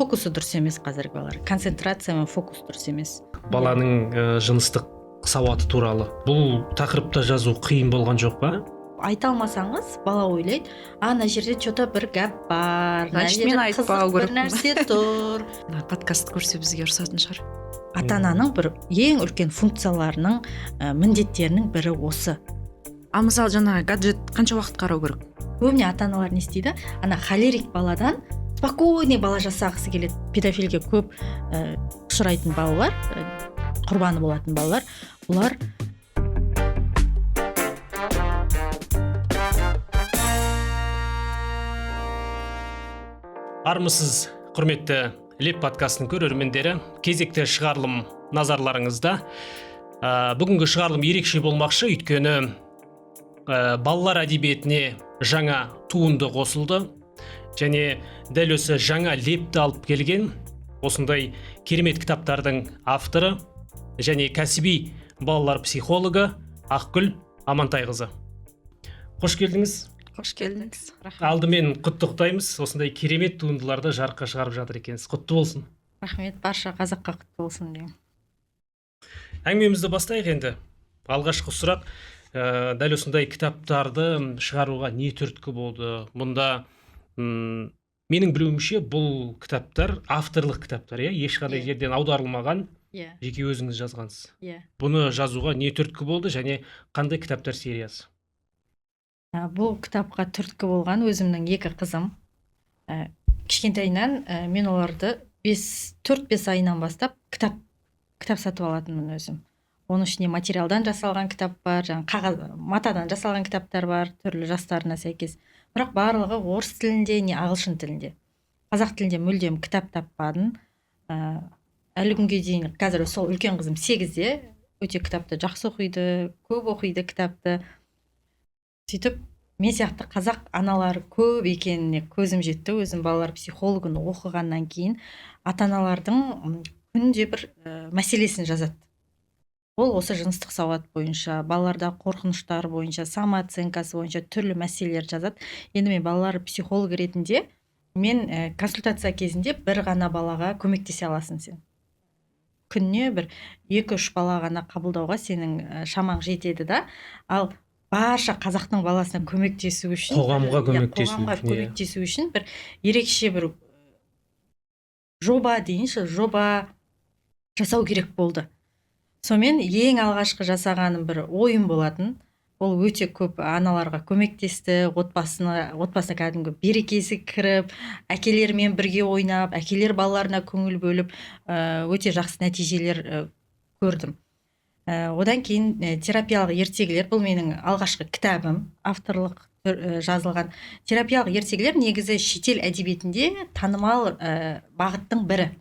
фокусы дұрыс емес қазіргі балалар. Концентрация мен фокус дұрыс емес. Баланың жыныстық сауаты туралы бұл тақырыпта жазу қиын болған жоқ па? Айта алмасаңыз, бала ойлайды, ана жерде что-то бір гәп бар, значит мен айтпау керек. бір нәрсе тұр. Подкаст көрсе бізге ұрсатын шығар. Ата-ананың бір ең үлкен функцияларының, міндеттерінің бірі осы. Мысалы жаңағы гаджет қанша уақыт қарау керек? Көбіне ата-аналар не істейді? Ана холерик баладан спокойный бала жасағысы келеді. Педофилге көп ұшырайтын балалар, құрбаны болатын балалар, бұлар Армысыз, құрметті Леп подкастының көрермендері, кезекті шығарылым назарларыңызда. Бүгінгі шығарылым ерекше болмақшы, өйткені балалар әдебиетіне жаңа туынды қосылды, және дәл осы жаңа лепті алып келген осындай керемет кітаптардың авторы және кәсіби балалар психологы Ақгүл Амантайқызы. Қош келдіңіз. Қош келдіңіз. Алдымен құттықтаймыз, осындай керемет туындыларды жарыққа шығарып жатыр екенсіз. Құтты болсын. Рахмет, барша қазаққа құтты болсын деймін. Әңгімемізді бастайық енді. Алғашқы сұрақ, дәл осындай кітаптарды шығаруға не түрткі болды? Мұнда менің білуімше бұл кітаптар авторлық кітаптар, ешқандай жерден аударылмаған, жеке өзіңіз жазғансыз. Бұны жазуға не түрткі болды және қандай кітаптар сериясы? Бұл кітапқа түрткі болған өзімнің екі қызым. Кішкентайынан мен оларды 4-5 айынан бастап кітап сатып алатынмын өзім. Оның ішіне материалдан жасалған кітап бар, матадан жасалған кітаптар бар, түрлі жастарына сәйкес. Бірақ барлығы орыс тілінде, не ағылшын тілінде. Қазақ тілінде мүлдем кітап таппадым. Әлі күнге дейін қазір сол үлкен қызым 8-де, өте кітапты жақсы оқиды, көп оқиды кітапты. Сөйтіп, мен сияқты қазақ аналары көп екеніне көзім жетті. Өзім балалар психологын оқығаннан кейін ата-аналардың күнде бір мәселесін жазады. Ол осы жыныстық сауат бойынша, балаларда қорқыныштар бойынша, самооценкасы бойынша түрлі мәселелер жазады. Енді мен балалар психолог ретінде мен консультация кезінде бір ғана балаға көмектесе аласың сен. Күніне бір 2-3 бала ғана қабылдауға сенің шамаң жетеді да. Ал барша қазақтың баласына көмектесу үшін, қоғамға көмектесу үшін бір ерекше бір жоба дейінші, жоба жасау керек болды. Сонымен ең алғашқы жасағаным бір ойын болатын. Ол өте көп аналарға көмектесті, отбасына кәдімгі берекесі кіріп, әкелермен бірге ойнап, әкелер балаларына көңіл бөліп, өте жақсы нәтижелер көрдім. Одан кейін терапиялық ертегілер, бұл менің алғашқы кітабым, авторлық жазылған. Терапиялық ертегілер негізі шетел әдебиетінде танымал бағыттың бірі.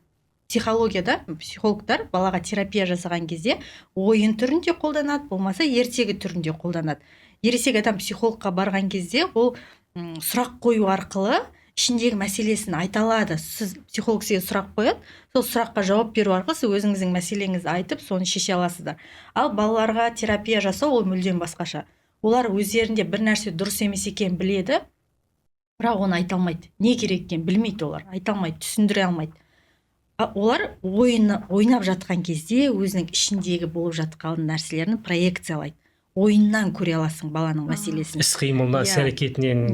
Психологияда психологтар балаға терапия жасаған кезде ойын түрінде қолданады, болмаса ертегі түрінде қолданады. Ересек адам психологқа барған кезде ол сұрақ қою арқылы ішіндегі мәселесін айта алады. Сіз психолог сізге сұрақ қояды, сол сұраққа жауап беру арқылы сіз өзіңіздің мәселеңізді айтып, соны шеше аласыздар. Ал балаларға терапия жасау ол мүлдем басқаша. Олар өздерінде бір нәрсе дұрыс емес екенін біледі, бірақ оны айта алмайды. Не керек екенін білмейді олар, айта алмайды, түсіндіре алмайды. Олар ойнап жатқан кезде өзінің ішіндегі болып жатқан нәрселерін проекциялайды. Ойыннан көре аласың баланың мәселесін. Іс-қимылынан, іс-әрекетінен.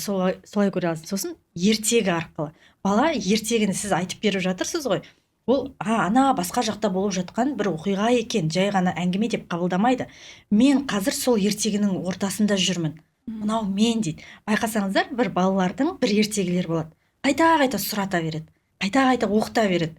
Солай көре аласың. Сосын ертегі арқылы. Бала ертегіні сіз айтып беріп жатырсыз ғой. Ол ана басқа жақта болып жатқан бір оқиға екен, жай ғана әңгіме деп қабылдамайды. Мен қазір сол ертегінің ортасында жүрмін. Мынау мен дейді. Байқасаңыздар, бір балалардың бір ертегілер болады. Қайта сұрата береді. Қайта оқыта береді.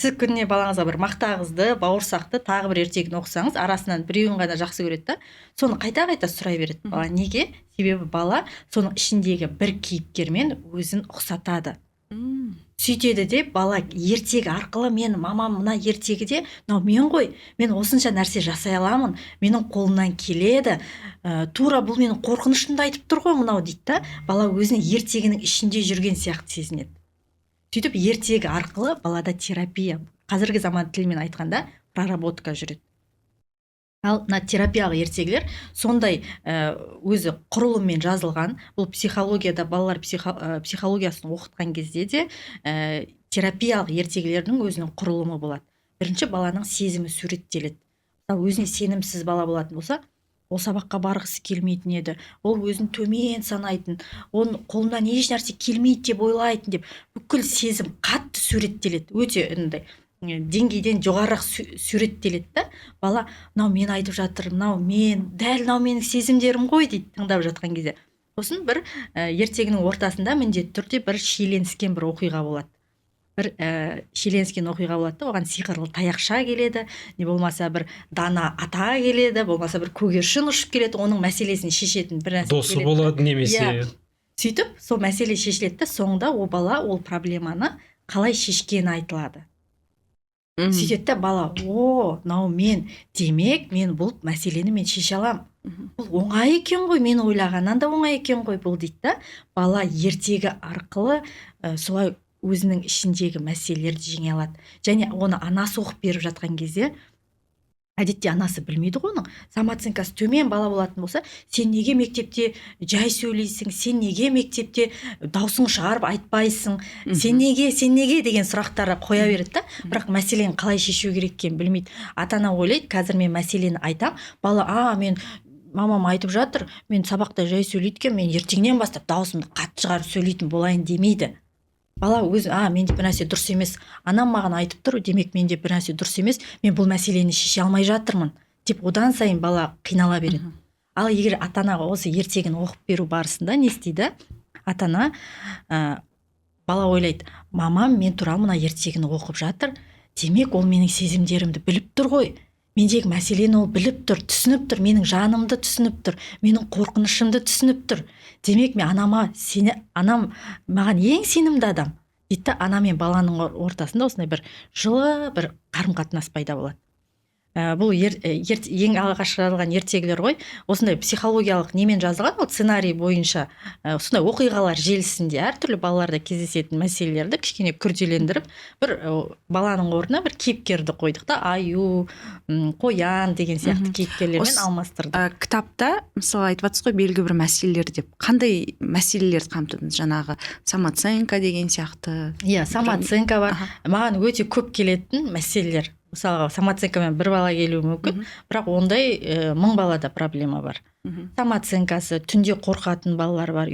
Сіз күніне балаңызға бір мақтағызды, бауырсақты, тағы бір ертегіні оқысаңыз, арасынан біреуін ғана жақсы көреді да, соны қайта сұрай береді. Бала неге? Себебі бала соның ішіндегі бір кейіпкермен өзін ұқсатады. Сөйтеді де бала ертегі арқылы мен мамам мына ертегіде, мен ғой, мен осынша нәрсе жасай аламын, менің қолымнан келеді, тура бұл менің қорқынышымды айтып тұр ғой мынау дейді да, бала өзінің ертегінің ішінде жүрген сияқты сезінеді. Сөйтіп ертегі арқылы балада терапия, қазіргі заман тілмен айтқанда, проработка жүреді. Ал терапиялық ертегілер сондай өзі құрылыммен жазылған. Бұл психологияда балалар психологиясын оқытқан кезде де терапиялық ертегілердің өзінің құрылымы болады. Бірінші, баланың сезімі суреттеледі. Мысалы, өзіне сенімсіз бала болатын болса, ол сабаққа барғысы келмейтін еді, ол өзін төмен санайтын, оның қолынан еш нәрсе келмейді деп ойлайтын деп, бүкіл сезім қатты суреттеледі, өте андай деңгейден жоғарырақ суреттеледі да. Бала, мынау мен айтып жатыр, мынау менің сезімдерім ғой дейді тыңдап жатқан кезде. Сосын бір ертегінің ортасында міндетті түрде бір шиеленіскен бір оқиға болады. Оған сиқырлы таяқша келеді, не болмаса бір дана ата келеді, болмаса бір көгершін ұшып келеді, оның мәселесін шешетін бір нәрсе досы болады немесе. Сөйтіп сол мәселе шешіледі да, соңында ол бала ол проблеманы қалай шешкені айтылады. Сөйтеді да бала, мынау демек мен бұл мәселені мен шеше аламын. Бұл оңай екен ғой, мен ойлағаннан да оңай екен ғой бұл дейді да. Бала ертегі арқылы солай өзінің ішіндегі мәселелерді жеңе алады. Және оны анасы оқып беріп жатқан кезде, әдетте анасы білмейді ғой оның, самооценкасы төмен бала болатын болса, сен неге мектепте жай сөйлейсің, сен неге мектепте даусың шығарып айтпайсың, сен неге деген сұрақтарды қоя береді да, бірақ мәселені қалай шешу керек екенін білмейді. Ата-ана ойлайды, қазір мен мәселені айтам, бала, мамам айтып жатыр, мен сабақта жай сөйлейді екен, мен ертеңнен бастап даусымды қатты шығарып сөйлейтін болайын демейді. Бала өзі, менде бір нәрсе дұрыс емес, анам маған айтып тұр, демек менде бір нәрсе дұрыс емес, мен бұл мәселені шеше алмай жатырмын деп, одан сайын бала қинала береді. Ал егер ата-анаға осы ертегіні оқып беру барысында не істейді? Ата-ана, бала ойлайды, мамам мен туралы мына ертегіні оқып жатыр, демек ол менің сезімдерімді біліп тұр ғой, мендегі мәселені ол біліп тұр, түсініп тұр, менің жанымды түсініп тұр, менің қорқынышымды түсініп тұр. Демек мен анам маған ең сенімді адам дейді. Ана мен баланың ортасында осындай бір жылы бір қарым-қатынас пайда болады. Бұл ең алғаш жазылған ертегілер ғой, осындай психологиялық немен жазылған, ол сценарий бойынша осындай оқиғалар желісінде әртүрлі балаларда кездесетін мәселелерді кішкене күрделендіріп, бір баланың орнына бір кейіпкерді қойдық та, аю, қоян деген сияқты кейіпкерлермен алмастырдық. Кітапта мысалы айтып жатсыз ғой, белгілі бір мәселелер деп, қандай мәселелерді қамтыдыңыз? Жаңағы самооценка деген сияқты. Самооценка бар. Маған өте көп келетін мәселелер. Мысалға, самооценкамен бір бала келуі мүмкін, бірақ ондай 1000 балада проблема бар. Самооценкасы, түнде қорқатын балалар бар,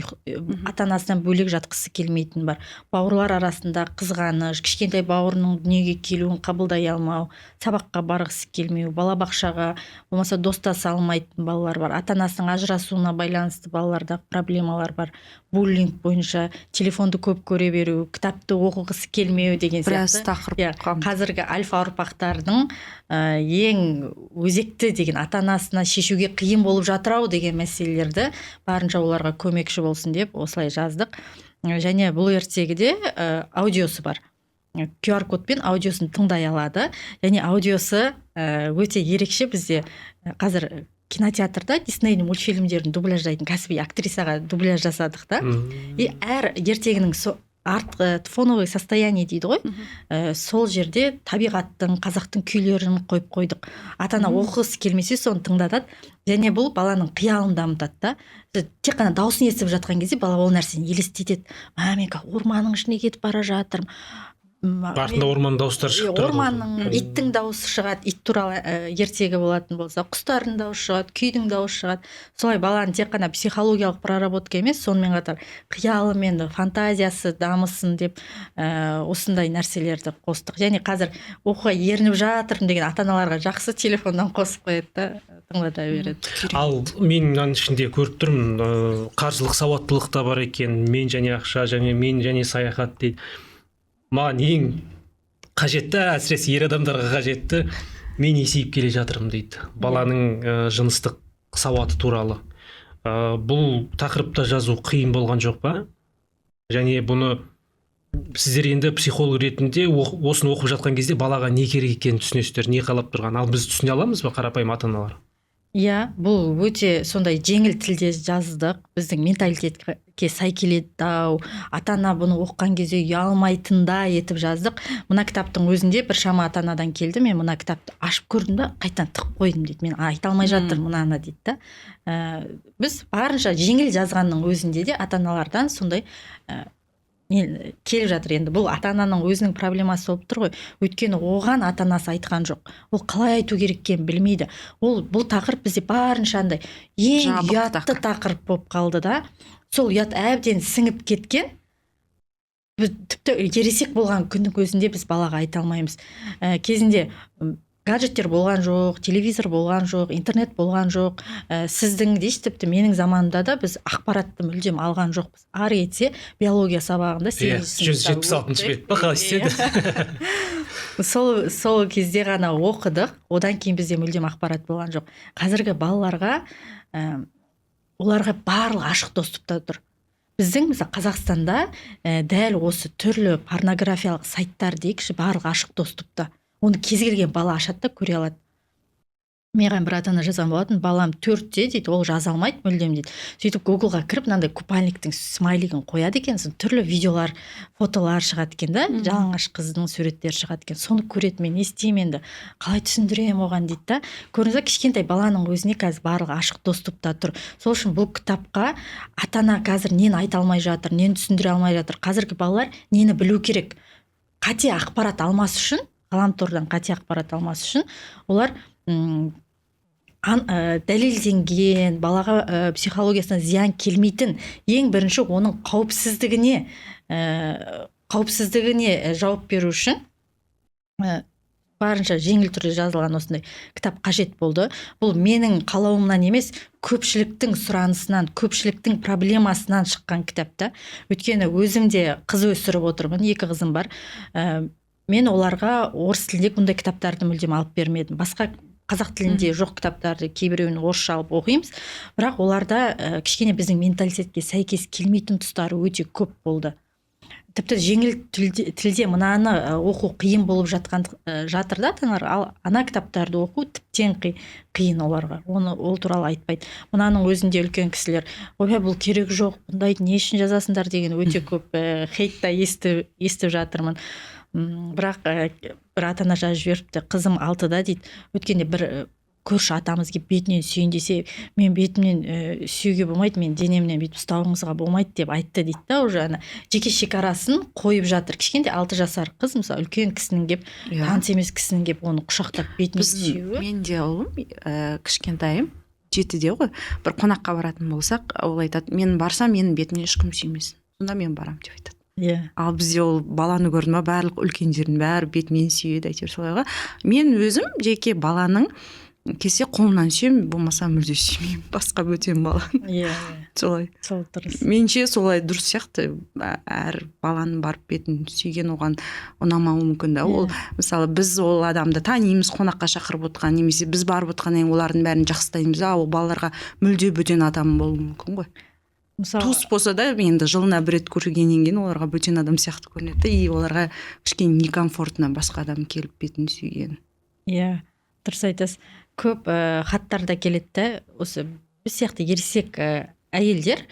ата-анасынан бөлек жатқысы келмейтін бар, бауырлар арасында қызғаныш, кішкентай бауырының дүниеге келуін қабылдай алмау, сабаққа барғысы келмеу, балабақшаға болмаса достаса алмайтын балалар бар, ата-анасының ажырасуына байланысты балаларда проблемалар бар, буллинг бойынша телефонды көп көре беру, кітапты оқығысы келмеу деген сияқты. Қазіргі альфа ұрпақтардың ең өзекті деген, ата-анасына шешуге қиын болып жатыр деген мәселелерді барынша оларға көмекші болсын деп осылай жаздық. Және бұл ертегіде аудиосы бар. QR кодпен аудиосын тыңдай алады. Және аудиосы өте ерекше. Бізде қазір кинотеатрда Диснейдің мультфильмдерін дубляждайтын кәсіби актрисаға дубляж жасадық та. И әр ертегінің фоновый состояние дейді ғой, сол жерде табиғаттың, қазақтың күйлерін қойып қойдық. Ата-ана оқығысы келмесе соны тыңдатады. Және бұл баланың қиялын дамытады да. Тек қана дауысын естіп жатқан кезде бала ол нәрсені елестетеді. Мен орманның ішіне кетіп бара жатырмын. Артында орман дауыстары шығып тұрады. Орманның, иттің дауысы шығады, ит туралы ертегі болатын болса, құстардың дауысы шығады, күйдің дауысы шығады. Солай баланың тек қана психологиялық проработка емес, сонымен қатар қиялы мен фантазиясы дамысын деп осындай нәрселерді қостық. Және қазір оқуға ерініп жатырмын деген ата-аналарға жақсы телефоннан қосып қояды да, тыңдата береді. Ал мен мынаның ішінде көріп тұрмын, қаржылық сауаттылық та бар екен, мен және ақша, мен және саяхат дейді. Маған ең қажетті, әсіресе ер адамдарға қажетті, мен есейіп келе жатырмын дейді. Баланың жыныстық сауаты туралы. Бұл тақырыпта жазу қиын болған жоқ па? Және бұны сіздер енді психолог ретінде осыны оқып жатқан кезде балаға не керек екенін түсінесіздер, не қалап тұрған. Ал біз түсіне аламыз ба, қарапайым ата-аналар? Бұл өте сондай жеңіл тілде жаздық. Біздің менталитетке сай келеді ау. Ата-ана бұны оқыған кезде ұялмайтындай етіп жаздық. Мына кітаптың өзінде біршама ата-анадан келді. Мен мына кітапты ашып көрдім да, қайтадан тығып қойдым дейді. Мен айта алмай жатырмын мынаны дейді да. Біз барынша жеңіл жазғанның өзінде де ата-аналардан сондай келіп жатыр. Енді бұл ата ананың өзінің проблемасы болып тұр ғой, өйткені оған ата анасы айтқан жоқ, ол қалай айту керек екенін білмейді. Бұл тақырып бізде барынша андай ең Жабық ұятты тақырып болып қалды да, сол ұят әбден сіңіп кеткен. Біз тіпті ересек болған күннің өзінде біз балаға айта алмаймыз. Кезінде гаджеттер болған жоқ, телевизор болған жоқ, интернет болған жоқ. Сіздің дейші, тіпті менің заманымда да біз ақпаратты мүлдем алған жоқпыз. Ары етсе биология сабағында 176 бет па қалай істеді? Сол кезде ғана оқыдық, одан кейін бізде мүлдем ақпарат болған жоқ. Қазіргі балаларға оларға барлық ашық доступта тұр. Біздің мысалы Қазақстанда дәл осы түрлі порнографиялық сайттар дейікші барлық ашық доступта. Оны кез келген бала ашады да көре алады. Маған бір ата ана жазған болатын, балам 4-те дейді, ол жаза алмайды мүлдем дейді. Сөйтіп Google-ға кіріп мынандай купальниктің смайлигін қояды екен, түрлі видеолар, фотолар шығады екен да, жалаңаш қыздың суреттері шығады екен. Соны көреді, мен не істеймін енді, қалай түсіндірем оған дейді да. Көрдіңіз бе, кішкентай баланың өзіне қазір барлығы ашық доступта тұр. Сол үшін бұл кітапқа ата ана қазір нені айта алмай жатыр, нені түсіндіре алмай жатыр. Қазіргі балалар нені білу керек? Қате ақпарат алмас үшін, ғаламтордан қате ақпарат алмас үшін, олар дәлелденген, балаға психологиясына зиян келмейтін, ең бірінші оның қауіпсіздігіне жауап беру үшін барынша жеңіл түрде жазылған осындай кітап қажет болды. Бұл менің қалауымнан емес, көпшіліктің сұранысынан, көпшіліктің проблемасынан шыққан кітап та. Өйткені өзім де қыз өсіріп отырмын, 2 қызым бар. Мен оларға орыс тілінде бұндай кітаптарды мүлдем алып бермедім. Басқа қазақ тілінде жоқ кітаптарды кейбіреуін орысша алып оқимыз, бірақ оларда кішкене біздің менталитетке сәйкес келмейтін тұстары өте көп болды. Тіпті жеңіл тілде мынаны оқу қиын болып жатыр да, ал ана кітаптарды оқу тіптен қиын оларға. Ол туралы айтпайды. Мынаның өзінде үлкен кісілер, ой, бұл керек жоқ, бұндайды не үшін жазасыңдар деген өте көп хейтта естіп жатырмын. Бірақ бір ата ана жазып жіберіпті, қызым 6-да дейді, өткенде бір көрші атамыз келіп бетінен сүйін десе, мен бетімнен сүйуге болмайды, мен денемнен бүйтіп ұстауыңызға болмайды деп айтты дейді да. Уже жеке шекарасын қойып жатыр. Кішкенде 6 жасар қыз, мысалы үлкен кісінің келіп, таныс емес кісінің келіп оны құшақтап бетінен сүйуі. Мен де ұлым кішкентайым 7-де ғой, бір қонаққа баратын болсақ, ол айтады, мен барсам менің бетімнен ешкім сүймесін, сонда мен барам деп айтады. Ал бізде ол баланы көрдім ба, барлық үлкендердің бәрі бетімен сүйеді, әйтеуір солайға. Мен өзім жеке баланың келсе қолынан сүйемін, болмаса мүлде сүймеймін, басқа бөтен баланы. Солай. Сол дұрыс. Менше солай дұрыс сияқты. Әр баланың барып бетін сүйген оған ұнамауы мүмкін да. Ол мысалы біз ол адамды танимыз, қонаққа шақырып отқан, немесе біз барып отқаннан кейін олардың бәрін жақсылаймыз, ол балаларға мүлде бөтен адам болуы мүмкін ғой. Туыс болса да, енді жылына бір рет көргеннен кейін оларға бөтен адам сияқты көрінеді, и оларға кішкене некомфортно басқа адам келіп бетін сүйген. Дұрыс айтасыз. Көп хаттарда келеді, осы біз сияқты ересек әйелдер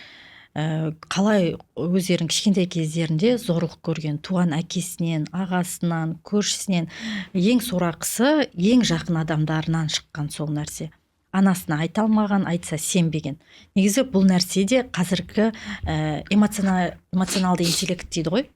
қалай өздерінің кішкентай кездерінде зорлық көрген, туған әкесінен, ағасынан, көршісінен, ең сорақысы ең жақын адамдарынан шыққан сол нәрсе. Анасына айта алмаған, айтса сенбеген. Негізі бұл нәрсе де қазіргі эмоционалды интеллект дейді ғой.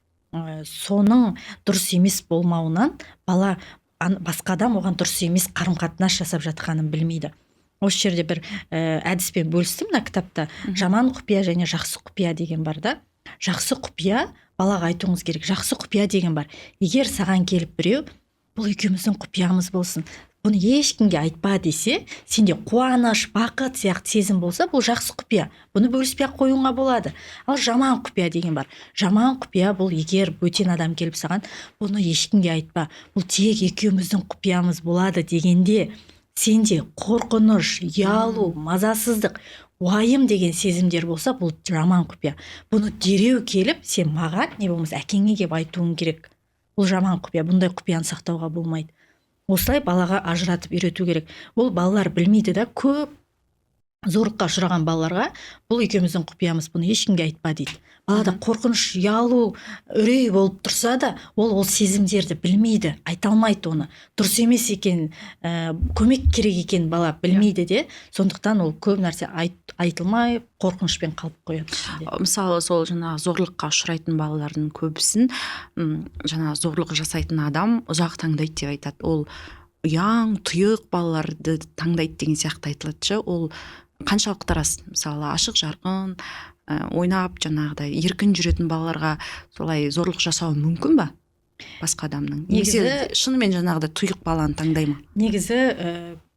Соның дұрыс емес болмауынан бала басқа адам оған дұрыс емес қарым-қатынас жасап жатқанын білмейді. Осы жерде бір әдіспен бөлістім мына кітапта. Жаман құпия және жақсы құпия деген бар да. Жақсы құпия балаға айтуыңыз керек. Жақсы құпия деген бар. Егер саған келіп біреу, бұл екеуміздің құпиямыз болсын, бұны ешкімге айтпа десе, сенде қуаныш, бақыт сияқты сезім болса, бұл жақсы құпия. Бұны бөліспей қоюыңа болады. Ал жаман құпия деген бар. Жаман құпия бұл егер бөтен адам келіп саған, бұны ешкімге айтпа, бұл тек екеуміздің құпиямыз болады дегенде, сенде қорқыныш, ұялу, мазасыздық, уайым деген сезімдер болса, бұл жаман құпия. Бұны дереу келіп, сен маған, не болмаса әкеңе келіп айтуың керек. Бұл жаман құпия, бұндай құпияны сақтауға болмайды. Осылай балаға ажыратып үйрету керек. Ол балалар білмейді да, көп зорлыққа ұшыраған балаларға бұл екеуміздің құпиямыз, бұны ешкімге айтпа дейді. Балада қорқыныш, ұялу, үрей болып тұрса да, ол сезімдерді білмейді, айта алмайды оны. Дұрыс емес екен, көмек керек екен бала білмейді де, сондықтан ол көп нәрсе айтылмай, қорқынышпен қалып қояды ішінде. Мысалы сол жаңағы зорлыққа ұшырайтын балалардың көбісін жаңағы зорлық жасайтын адам ұзақ таңдайды деп айтады. Ол ұяң, тұйық балаларды таңдайды деген сияқты айтылады. Ол қаншалықты рас? Мысалы ашық жарқын ойнап жаңағыдай еркін жүретін балаларға солай зорлық жасау мүмкін ба басқа адамның? Негізі шынымен жаңағыдай тұйық баланы таңдай ма? Негізі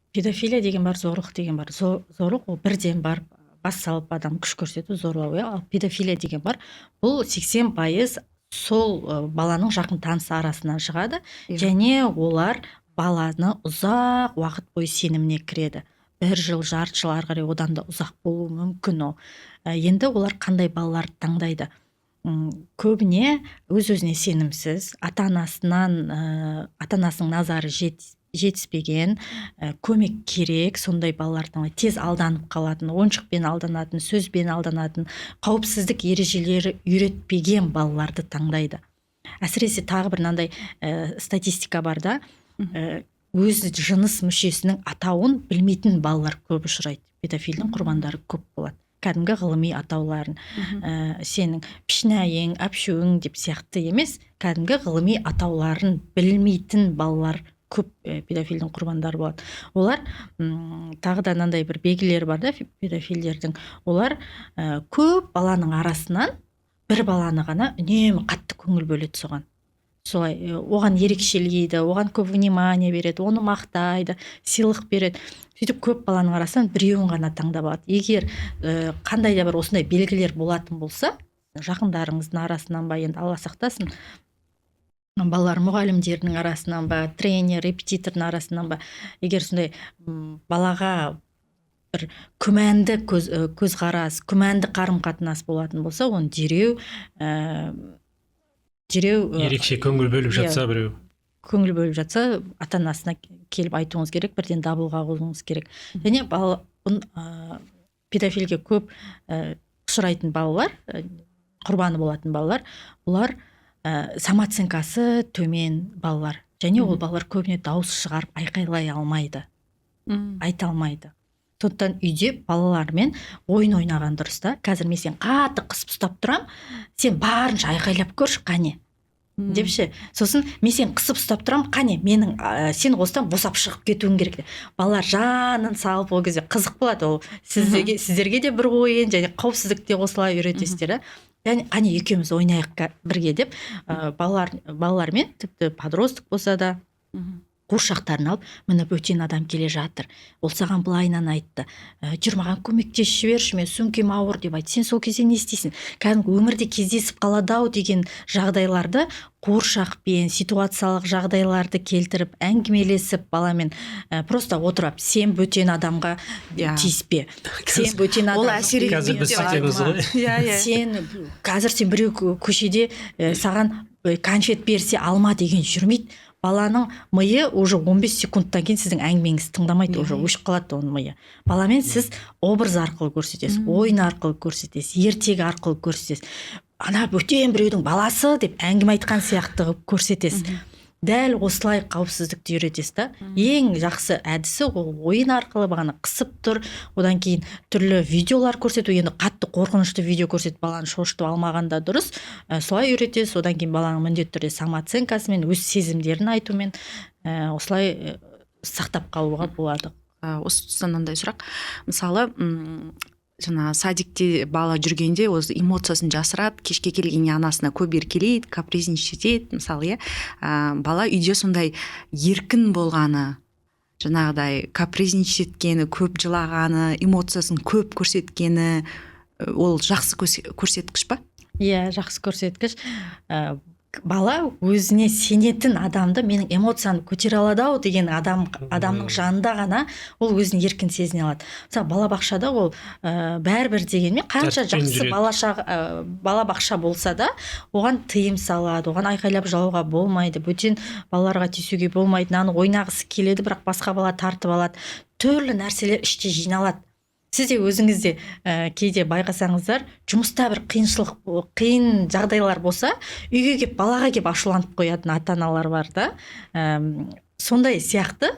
педофилия деген бар, зорлық деген бар. Зорлық ол бірден барып бас салып адам күш көрсету, зорлау, ал педофилия деген бар. Бұл 80% сол баланың жақын танысы арасынан шығады, және олар баланы ұзақ уақыт бойы сеніміне кіреді. 1 жыл, жарты жыл, ары қарай одан да ұзақ болуы мүмкін ол. Енді олар қандай балаларды таңдайды? Көбіне өз-өзіне сенімсіз, ата-анасының назары жетіспеген, көмек керек, сондай балалардың тез алданып қалатын, ойыншықпен алданатын, сөзбен алданатын, қауіпсіздік ережелері үйретпеген балаларды таңдайды. Әсіресе тағы бір мынандай статистика бар да, өз жыныс мүшесінің атауын білмейтін балалар көп ұшырайды. Педофилдің құрбандары көп болады. Кәдімгі ғылыми атауларын, сенің пішнәйің, әпшуің деп сияқты емес, кәдімгі ғылыми атауларын білмейтін балалар көп педофилдің құрбандары болады. Олар тағы да мынандай бір белгілері бар да педофилдердің. Олар көп баланың арасынан бір баланы ғана үнемі қатты көңіл бөледі соған. Солай оған ерекшелейді, оған көп внимание береді, оны мақтайды, сыйлық береді. Сөйтіп көп баланың арасынан біреуін ғана таңдап алады. Егер қандай да бір осындай белгілер болатын болса, жақындарыңыздың арасынан ба, енді Алла сақтасын, балалар мұғалімдердің арасынан ба, тренер, репетитордың арасынан ба, егер сондай балаға бір күмәнді көзқарас, күмәнді қарым-қатынас болатын болса, оны дереу ерекше көңіл бөліп жатса, ата-анасына келіп айтуыңыз керек, бірден дабыл қағуыңыз керек. Және педофилге көп ұшырайтын балалар, құрбаны болатын балалар, олар самооценкасы төмен балалар. Және ол балалар көбіне дауыс шығарып айқайлай алмайды, айта алмайды. Сондықтан үйде балалармен ойын ойнаған дұрыс та. Қазір мен сен қатты қысып ұстап тұрам, сен барынша айқайлап көрші, қане депші. Сосын мен сен қысып ұстап тұрам, қане сен осыдан босап шығып кетуің керек. Балалар жанын салып ол кезде қызық болады. Ол сіздерге де бір ойын, және қауіпсіздікте осылай үйретесіздер. Яғни қане екеуміз ойнайық бірге деп балалармен, тіпті подросток болса да қуыршақтарын алып, міне бөтен адам келе жатыр, ол саған былайынан айтты, жүр маған көмектесіп жіберші, мен сөмкем ауыр деп айтты. Сен сол кезде не істейсің? Кәдімгі өмірде кездесіп қалады-ау деген жағдайларды қуыршақпен, ситуациялық жағдайларды келтіріп, әңгімелесіп баламен просто отырып, сен бөтен адамға тиіспе, сен бөтен адам, ол әсер қазір сен біреу көшеде саған конфет берсе алма деген жүрмейді. Баланың миы уже 15 секундтан кейін сіздің әңгімеңізді тыңдамайды, уже өшіп қалады оның миы. Баламен сіз образ арқылы көрсетесіз, ойын арқылы көрсетесіз, ертегі арқылы көрсетесіз. Ана бөтен біреудің баласы деп әңгіме айтқан сияқты көрсетесіз. Дәл осылай қауіпсіздікті үйретесіз да. Ең жақсы әдісі ол ойын арқылы бағана қысып тұр, одан кейін түрлі видеолар көрсету. Енді қатты қорқынышты видео көрсетіп баланы шошытып алмағанда дұрыс. Солай үйретесіз. Одан кейін баланың міндетті түрде самооценкасымен, өз сезімдерін айтумен осылай сақтап қалуға болады. Осы тұстан мынандай сұрақ. Мысалы, жаңа садикте бала жүргенде осы эмоциясын жасырады, кешке келгенде анасына көп еркелейді, капризничать етеді, мысалы, бала үйде сондай еркін болғаны, жаңағыдай капризничать еткені, көп жылағаны, эмоциясын көп көрсеткені, ол жақсы көрсеткіш па? Иә, жақсы көрсеткіш. Бала өзіне сенетін адамды, менің эмоцияны көтере алады-ау деген адамның жанында ғана ол өзін еркін сезіне алады. Мысалы, балабақшада ол бәрібір дегенмен қанша жақсы балабақша болса да, оған тыйым салады, оған айқайлап жалауға болмайды, бөтен балаларға тиісуге болмайды, ойнағысы келеді, бірақ басқа бала тартып алады. Түрлі нәрселер іште жиналады. сіз де өзіңізде кейде байқасаңыздар, жұмыста бір қиын жағдайлар болса, үйге келіп балаға келіп ашуланып қоятын ата-аналар бар да. Сондай сияқты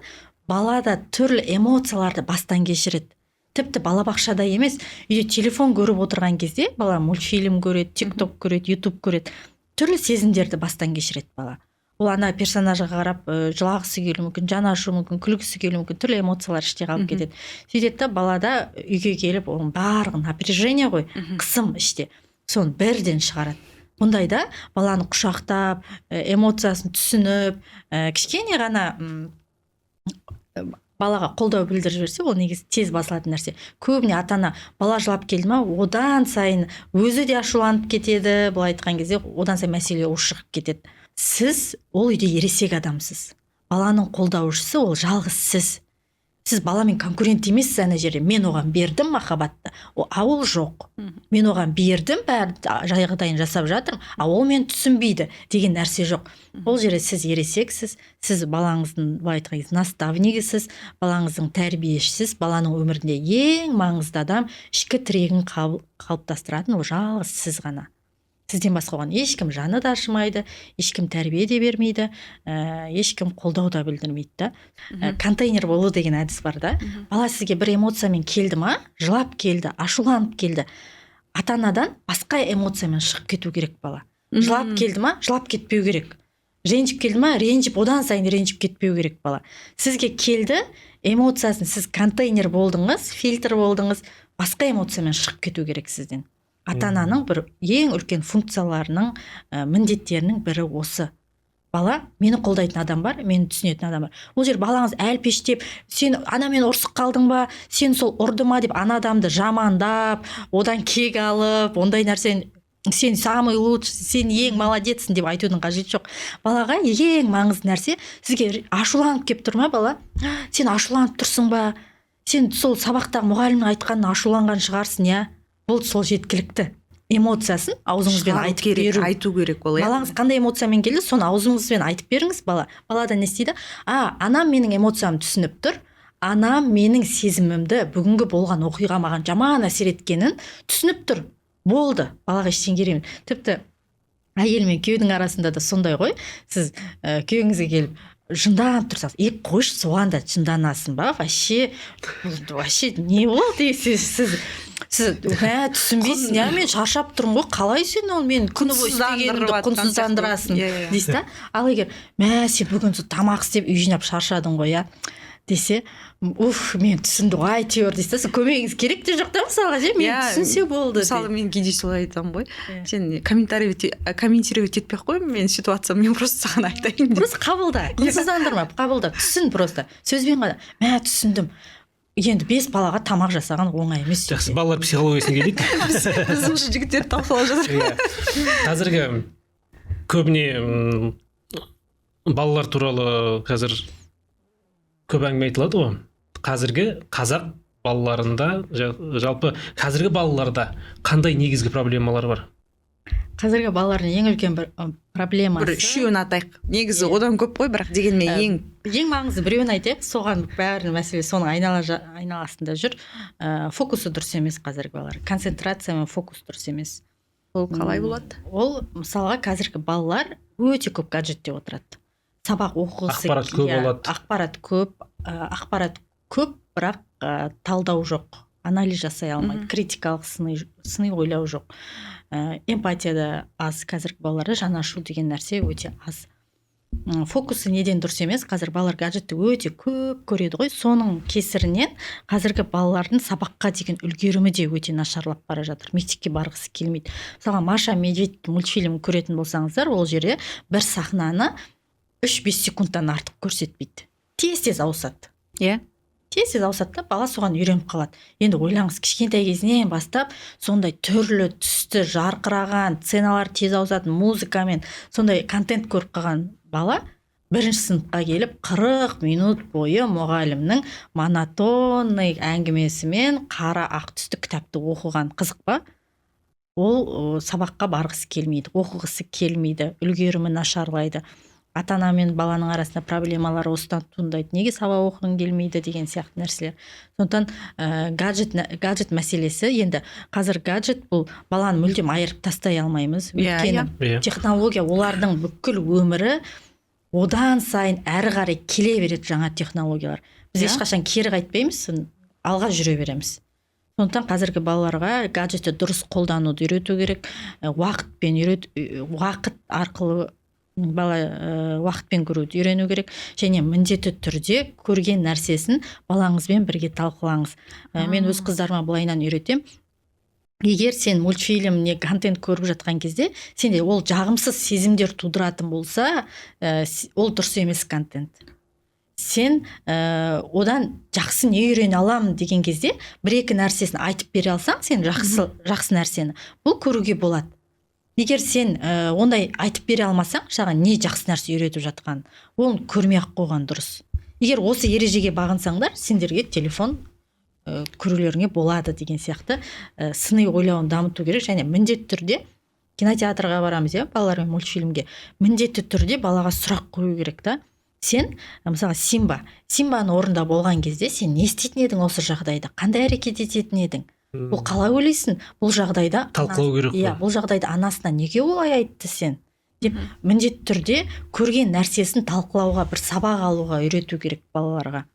балада түрлі эмоцияларды бастан кешіреді. Тіпті балабақшада емес, үйде телефон көріп отырған кезде бала мультфильм көреді, тикток көреді, ютуб көреді. Түрлі сезімдерді бастан кешіреді бала. Ол ана персонажға қарап жылағысы келуі мүмкін, жаны ашуы мүмкін, күлгісі келуі мүмкін, түрлі эмоциялар іште қалып кетеді. Сөйтеді да балада үйге келіп оның барлығын напряжение ғой, қысым іште. Соны бірден шығарады. Бұндайда баланы құшақтап, эмоциясын түсініп, кішкене ғана балаға қолдау білдіріп жіберсе, ол негізі тез басылатын нәрсе. Көбіне ата-ана бала жылап келді ма, одан сайын өзі де ашуланып кетеді, былай айтқан кезде одан сайын мәселе ушығып кетеді. Сіз ол үйде ересек адамсыз. Баланың қолдаушысы ол жалғыз сіз. Сіз баламен конкурент емессіз ана жерде. Мен оған бердім махаббатты, ол жоқ. Мен оған бердім, бәрі жағдайын жасап жатырмын, ол мен түсінбейді деген нәрсе жоқ. Ол жерде сіз ересексіз, сіз балаңыздың былай айтқан кезде наставнигісіз, балаңыздың тәрбиешісіз, баланың өмірінде ең маңызды адам, ішкі тірегін қалыптастыратын ол жалғыз сіз ғана. Сізден басқа оған ешкім жаны да ашымайды, ешкім тәрбие де бермейді, ешкім қолдау да білдірмейді да. Контейнер болу деген әдіс бар да. Бала сізге бір эмоциямен келді ма, жылап келді, ашуланып келді. Ата-анадан басқа эмоциямен шығып кету керек бала. Жылап келді ма, жылап кетпеу керек. Ренжіп келді ма, ренжіп, одан сайын ренжіп кетпеу керек бала. Сізге келді, эмоциясын сіз контейнер болдыңыз, фильтр болдыңыз, басқа эмоциямен шығып кету керек сізден. Ата-ананың бір ең үлкен функцияларының, міндеттерінің бірі осы. Бала, мені қолдайтын адам бар, мені түсінетін адам бар. Ол жер балаңыз әлпештеп, сен анамен ұрсып қалдың ба, сен сол ұрды ма деп ана адамды жамандап, одан кек алып, ондай нәрсені сен самый лучший, сен ең молодецсің деп айтудың қажеті жоқ. Балаға ең маңызды нәрсе, сізге ашуланып келіп тұр ма бала? Сен ашуланып тұрсың ба? Сен сол сабақтағы мұғалімнің айтқанына ашуланған шығарсың, я? Бұл сол жеткілікті. Эмоциясын аузыңызбен айтып беру. Айту керек ол. Балаңыз қандай эмоциямен келді, соны аузыңызбен айтып беріңіз бала. Балада не істейді? Анам менің эмоциямды түсініп тұр. Анам менің сезімімді, бүгінгі болған оқиға маған жаман әсер еткенін түсініп тұр. Болды. Балаға ештеңе керек емес. Тіпті әйел мен күйеудің арасында да сондай ғой. Сіз күйеуіңізге келіп жынданып тұрсаңыз, қойшы, соған да жынданасың ба? Вообще не болды? Сіз түсінбейсің, мен шаршап тұрмын ғой, қалай сен ол мен күні бойы істегенімді құнсыздандырасың дейсіз да. Ал егер сен бүгін тамақ істеп үй жинап шаршадың ғой, десе, мен түсінді ғой, әйтеуір дейсіз, сіз көмегіңіз керек те жоқ та, мысалға мен түсінсе болды. Мысалы мен кейде солай айтамын ғой, сен комментировать етпей ақ қой мен ситуацияны, мен просто саған айтайын деп. Просто қабылда, құнсыздандырма, қабылда, түсін просто, сөзбен ғана, түсіндім. Енді 5 балаға тамақ жасаған оңай емес. Жақсы, балалар психологиясына келейік. Біз уже жігіттер талқылап жатыр. Қазіргі көбіне балалар туралы қазір көп әңгіме айтылады ғой. Қазіргі қазақ балаларында, жалпы қазіргі балаларда қандай негізгі проблемалар бар? Қазіргі балалардың ең үлкен бір проблемасы. Бір үшеуін атайық. Негізі одан көп қой, бірақ дегенмен ең маңызды біреуін айтайық. Соған бәрінің мәселе соның айналасында жүр. Фокусы дұрыс емес қазіргі балалар. Концентрация мен фокус дұрыс емес. Ол қалай болады? Ол мысалға қазіргі балалар өте көп гаджетте отырады. Сабақ оқығысы, ақпарат көп, бірақ талдау жоқ, анализ жасай алмайды, критикалық сыни ойлау жоқ. Эмпатияда аз, қазіргі балаларда жаны ашу деген нәрсе өте аз. Фокусы неден дұрыс емес, қазір балалар гаджетті өте көп көреді ғой, соның кесірінен қазіргі балалардың сабаққа деген үлгерімі де өте нашарлап бара жатыр, мектепке барғысы келмейді. Мысалға Маша Медведь мультфильмін көретін болсаңыздар, ол жерде бір сахнаны 3-5 секундтан артық көрсетпейді. Тез ауысады. Тез ауысады да, бала соған үйреніп қалады. Енді ойлаңыз, кішкентай кезінен бастап сондай түрлі түсті жарқыраған сценалар тез ауысатын музыкамен сондай контент көріп қалған бала 1-ші сыныпқа келіп 40 минут бойы мұғалімнің монотонный әңгімесімен қара ақ түсті кітапты оқыған қызық па? Ол сабаққа барғысы келмейді, оқығысы келмейді, үлгерімі нашарлайды. ата ана мен баланың арасында проблемалар осыдан туындайды, неге сабақ оқығың келмейді деген сияқты нәрселер. Сондықтан гаджет мәселесі, енді қазір гаджет бұл баланы мүлдем айырып тастай алмаймыз, өйткені технология олардың бүкіл өмірі одан сайын әрі қарай келе береді, жаңа технологиялар. Біз ешқашан кері қайтпаймыз, алға жүре береміз. Сондықтан қазіргі балаларға гаджетті дұрыс қолдануды үйрету керек, уақыт арқылы бала уақытпен көруді үйрену керек, және міндетті түрде көрген нәрсесін балаңызбен бірге талқылаңыз. Мен өз қыздарыма былайынан үйретем. Егер сен мультфильм не контент көріп жатқан кезде сенде ол жағымсыз сезімдер тудыратын болса, ол дұрыс емес контент. Сен одан жақсы не үйрене аламын деген кезде бір-екі нәрсесін айтып бере алсаң, сен жақсы нәрсені бұл көруге болады. Егер сен ондай айтып бере алмасаң, саған не жақсы нәрсе үйретіп жатқан, оны көрмей-ақ қойған дұрыс. Егер осы ережеге бағынсаңдар, сендерге телефон көрулеріңе болады деген сияқты сыни ойлауын дамыту керек, және міндетті түрде кинотеатрға барамыз, балалармен мультфильмге, міндетті түрде балаға сұрақ қою керек та. Сен, мысалы, Симбаны орында болған кезде сен не істейтін едің осы жағдайда, қандай әрекет ететін едің? Бұл қалай ойлайсың? Бұл жағдайда талқылау керек қой. Бұл жағдайда анасына неге олай айтты сен? Деп міндетті түрде көрген нәрсесін талқылауға, бір сабақ алуға үйрету керек балаларға.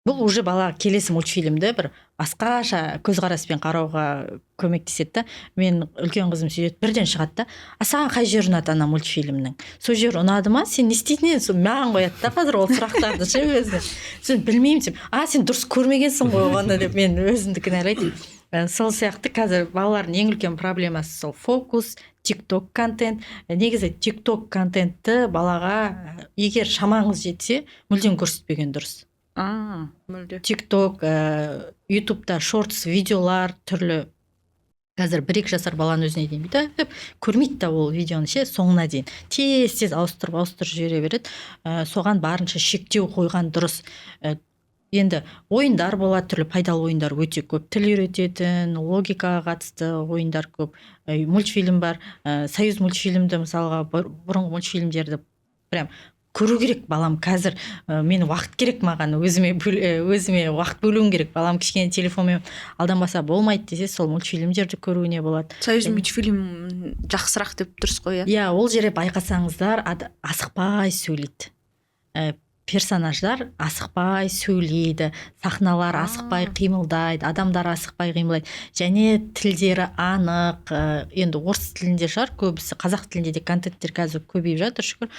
Бұл уже бала келесі мультфильмді бір басқаша көзқараспен қарауға көмектеседі. Мен үлкен қызым сөйтеді, бірден шығады да, саған қай жері ұнады ана мультфильмнің? Сол жер ұнады ма? Сен не істейтін едің? Маған қояды да қазір ол сұрақтарды өзі. Сен білмеймін деп, сен дұрыс көрмегенсің ғой оны деп мен өзімді кінәлаймын. Сол сияқты қазір балалардың ең үлкен проблемасы сол фокус, TikTok контент. Негізі TikTok контентті балаға егер шамаңыз жетсе, мүлдем көрсетпеген дұрыс. TikTok, YouTube'да шортс видеолар түрлі. Қазір 1-2 жасар баланы өзіне дейін бүйтіп көрмейді да ол видеоны соңына дейін. Тез ауыстырып жібере береді. Соған барынша шектеу қойған дұрыс. Енді ойындар болады, түрлі пайдалы ойындар өте көп, тіл үйрететін, логикаға қатысты ойындар көп. Мультфильм бар, Союз мультфильмді мысалға, бұрынғы мультфильмдерді прям көру керек балам. Қазір мен уақыт керек маған, өзіме уақыт бөлуім керек. Балам кішкене телефонмен алданбаса болмайды десе, сол мультфильмдерді көруіне болады. Союз мультфильм жақсырақ деп дұрыс қой. Ол жерде байқасаңыздар, асықпай сөйлейді. Персонаждар асықпай сөйлейді, сахналар асықпай қимылдайды, адамдар асықпай қимылдайды, және тілдері анық. Енді орыс тілінде шығар көбісі, қазақ тілінде де контенттер қазір көбейіп жатыр, шүкір.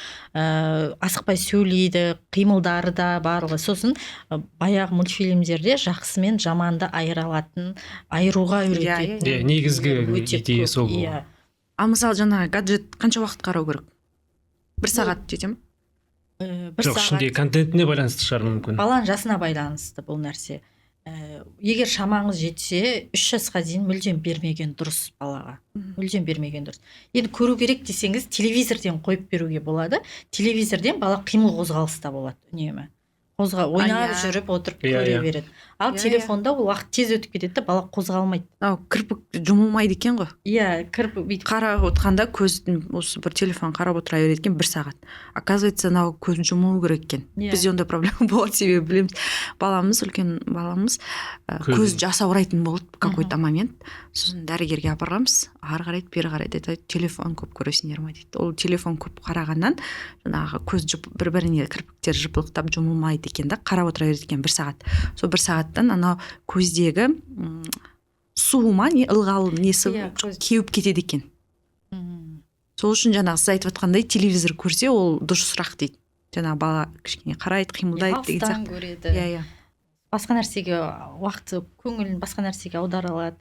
Асықпай сөйлейді, қимылдары да барлығы. Сосын баяғы мультфильмдерде жақсы мен жаманды айыруға үйретеді. Негізгі идея сол. Мысалы жаңа гаджет қанша уақыт қарау керек? 1 сағат дете ме? Жоқ, ішінде контентіне байланысты шығар мүмкін. Баланың жасына байланысты бұл нәрсе. Егер шамаңыз жетсе, 3 жасқа дейін мүлдем бермеген дұрыс балаға. Мүлдем бермеген дұрыс. Енді көру керек десеңіз, телевизорден қойып беруге болады. Телевизорден бала қимыл қозғалыста болады үнемі. Ойнап жүріп отырып көре береді. Ал телефонда ол уақыт тез өтіп кетеді де, бала қозғалмайды. Кірпік жұмылмайды екен ғой. Кірпік бүйтіп қарап отқанда көздің осы бір телефон қарап отыра береді екен 1 сағат. Оказывается, көзін жұмылу керек екен. Бізде ондай проблема болады, себебі білеміз. Үлкен баламыз көз жасаурайтын болды какой-то момент. Сосын дәрігерге апарғанбыз. Ары қарайды, бері қарайды, айтады, телефон көп көресіңдер ме дейді. Ол телефон көп қарағаннан жаңағы көз бір-біріне кірпіктер жыпылықтап жұмылмайды екен да, қарап отыра береді екен 1 сағат. Сол 1 сағаттан анау көздегі суы ма, ылғал несі кеуіп кетеді екен. Сол үшін жаңағы сіз айтып жатқандай телевизор көрсе, ол дұрысырақ дейді. Жаңағы бала кішкене қарайды, қимылдайды деген сияқты. Алыстан көреді. Басқа нәрсеге уақыты, көңілін басқа нәрсеге аудара алады.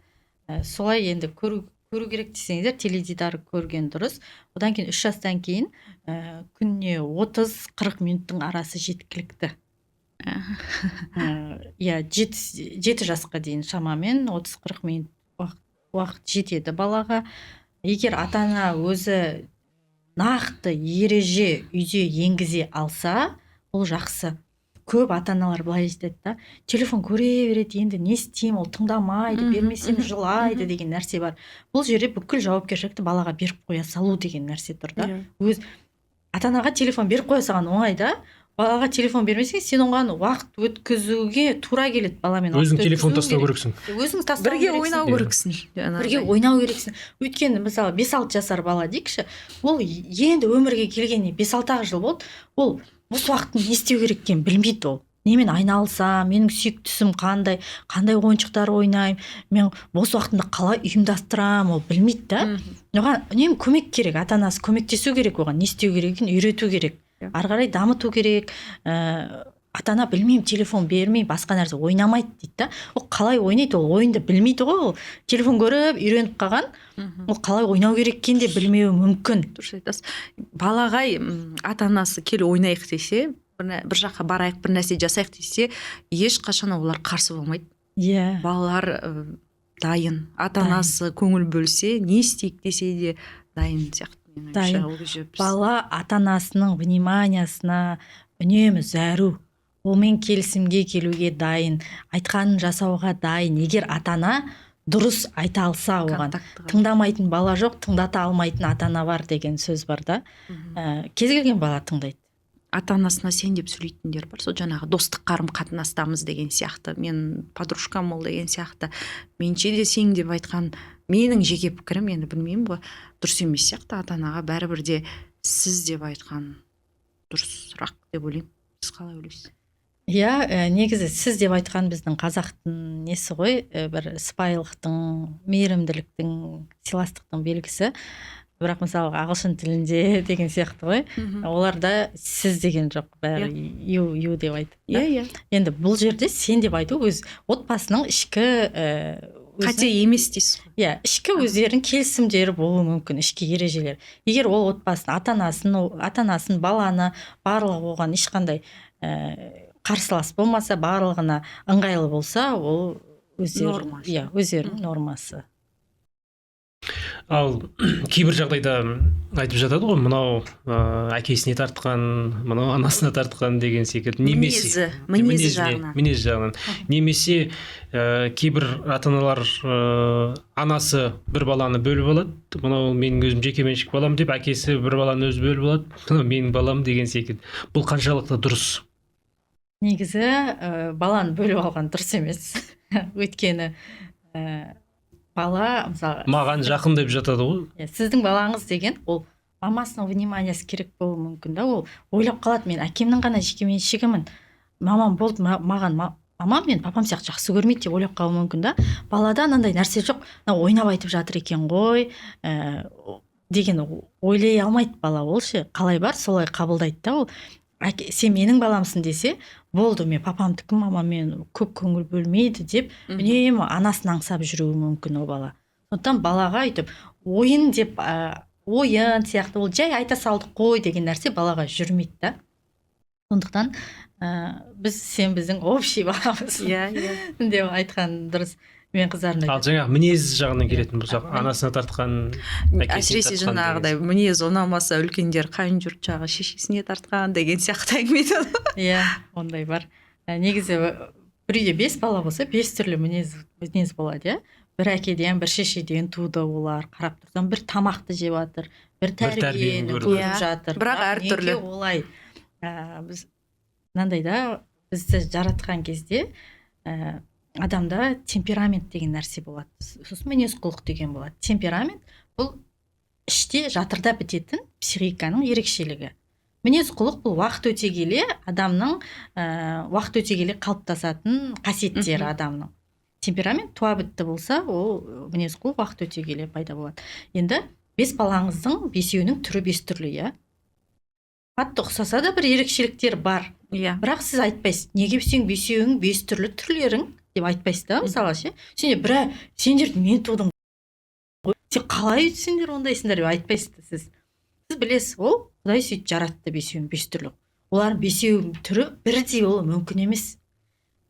Солай енді көру керек десеңіздер, теледидар көрген дұрыс. Одан кейін 3 жастан кейін күніне 30-40 минуттың арасы жеткілікті. 7 жасқа дейін шамамен 30-40 минут уақыт жетеді балаға. Егер ата-ана өзі нақты ереже үйде енгізе алса, ол жақсы. Көп ата-аналар былай айтады да, телефон көре береді, енді не істеймін, ол тыңдамайды, бермесем жылайды деген нәрсе бар. Бұл жерде бүкіл жауапкершілікті балаға беріп қоя салу деген нәрсе тұр да. ата анаға телефон беріп қоя салған оңай да. Балаға телефон бермесең, сен оған уақыт өткізуге тура келеді баламен. Өзің телефон тастау керексің. Өзің тастау бірге керексің. ойнау керексің. Бірге ойнау керексің. Өйткені мысалы 5-6 жасар бала дейікші, ол енді өмірге келгеніне 5-6 жыл болды, ол осы уақытын не істеу керек екенін білмейді ол. Немен айналысам, менің сүйіктісім қандай ойыншықтар ойнаймын, мен бос уақытымды қалай ұйымдастырам, ол білмейді да. Оған үнемі көмек керек, ата-анасы көмектесу керек оған, не істеу керек екенін үйрету керек. Ары қарай дамыту керек. Ата-ана білмеймін, телефон бермей, басқа нәрсе ойнамайды дейді да. Ол қалай ойнайды, ол ойынды білмейді ғой, ол телефон көріп үйреніп қалған. Ол қалай ойнау керек екенін де білмеуі мүмкін. Дұрыс айтасыз. Балаға ата-анасы келе ойнайық десе, бір жаққа барайық, бір нәрсе жасайық десе, ешқашан олар қарсы болмайды. Иә. Балалар дайын. Ата-анасы көңіл бөлсе, не істейік десе де дайын сияқты. Дайын. Бала ата-анасының вниманиясына үнемі зәру. Олмен келісімге келуге дайын, айтқанын жасауға дайын. Егер ата-ана дұрыс айта алса оған. Тыңдамайтын бала жоқ, тыңдата алмайтын ата-ана бар деген сөз бар да. Кез келген бала тыңдайды. Ата-анасына сен деп сөйлейтіндер бар. Сол жаңағы достық қарым қатынастамыз деген сияқты. Мен подружкам ол деген сияқты. Менше де сен деп айтқан менің жеке пікірім, енді білмеймін ғой, дұрыс емес сияқты. Ата-анаға бәрібір де сіз деп айтқан дұрысырақ деп ойлаймын. Сіз қалай ойлайсыз? Иә, негізі сіз деп айтқан біздің қазақтың несі ғой, бір сыпайылықтың, мейірімділіктің, сыйластықтың белгісі. Бірақ мысалы ағылшын тілінде деген сияқты ғой. Оларда сіз деген жоқ, бәрі you деп айтады. Енді бұл жерде сен деп айту өз отбасының ішкі қате емес дейсіз ғой. Иә, ішкі өздерінің келісімдері болуы мүмкін, ішкі ережелер. Егер ол отбасын, ата-анасын, баланы барлығы оған ешқандай қарсылас болмаса, барлығына ыңғайлы болса, ол өздерінің нормасы. Ал кейбір жағдайда айтып жатады ғой, мынау әкесіне тартқан, мынау анасына тартқан деген секілді. Мінезі жағынан. Немесе кейбір ата-аналар анасы бір баланы бөліп алады, мынау менің өзім жекеменшік балам деп, әкесі бір баланы өзі бөліп алады, мынау менің балам деген секілді. Бұл қаншалықты дұрыс? Негізі баланы бөліп алған дұрыс емес. Өйткені бала мысалы маған жақын деп жатады ғой. Сіздің балаңыз деген ол мамасының вниманиясы керек болуы мүмкін да. Ол ойлап қалады, мен әкемнің ғана жекеменшігімін, мамам болды, маған мамам мен папам сияқты жақсы көрмейді деп ойлап қалуы мүмкін да. Балада анандай нәрсе жоқ, ойнап айтып жатыр екен ғой деген ойлай алмайды бала. Ол ше қалай бар солай қабылдайды да. Ол сен менің баламсың десе, болды, мен папамдікі, мамам мен көп көңіл бөлмейді деп үнемі анасын аңсап жүруі мүмкін ол бала. Сондықтан балаға айтып, ойын деп, ойын сияқты, ол жай айта салдық қой деген нәрсе балаға жүрмейді да. Сондықтан сен біздің общий баламыз деп айтқан дұрыс. Мен қыздарымда. Ал жаңағы мінез жағынан келетін болсақ, анасына тартқан, әсіресе жаңағыдай мінез ұнамаса үлкендер қайын жұрт жағы шешесіне тартқан деген сияқты әңгіме. Иә, ондай бар. Негізі бір үйде 5 бала болса, 5 түрлі мінез болады, иә. Бір әкеден, бір шешеден туды олар, қарап тұрсам, бір тамақты жеп жатыр, бір тәрбиені көріп жатыр. Бірақ әртүрлі. Олай. Біз мынандай да, бізді жаратқан кезде адамда темперамент деген нәрсе болады. Сосын мінез құлық деген болады. Темперамент бұл іште жатырда бітетін психиканың ерекшелігі. Мінез құлық бұл уақыт өте келе адамның уақыт өте келе қалыптасатын қасиеттері адамның. Темперамент туа бітті болса, ол мінез құлық уақыт өте келе пайда болады. Енді 5 балаңыздың 5-еуінің түрі 5 түрлі, иә. Қатты ұқсаса да бір ерекшеліктер бар. Бірақ сіз айтпайсыз, неге сен 5-еуің 5 түрлі түрлерің деп айтпайсыз да, мысалы ше. Сендер мен тудым. Сен қалай сендер ондайсыңдар деп айтпайсыз сіз. Сіз білесіз, ол Құдай сөйтіп жаратты 5-еуін 5 түрлі. Олардың 5-еуінің түрі бірдей болуы мүмкін емес.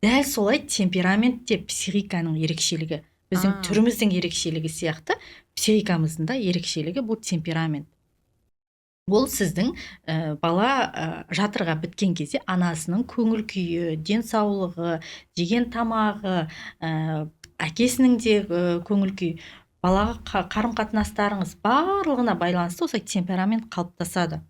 Дәл солай темперамент те психиканың ерекшелігі. Біздің түріміздің ерекшелігі сияқты, психикамыздың да ерекшелігі бұл темперамент. Ол сіздің бала жатырға біткен кезде анасының көңіл күйі, денсаулығы, жеген тамағы, әкесінің де көңіл күйі, балаға қарым қатынастарыңыз барлығына байланысты осылай темперамент қалыптасады.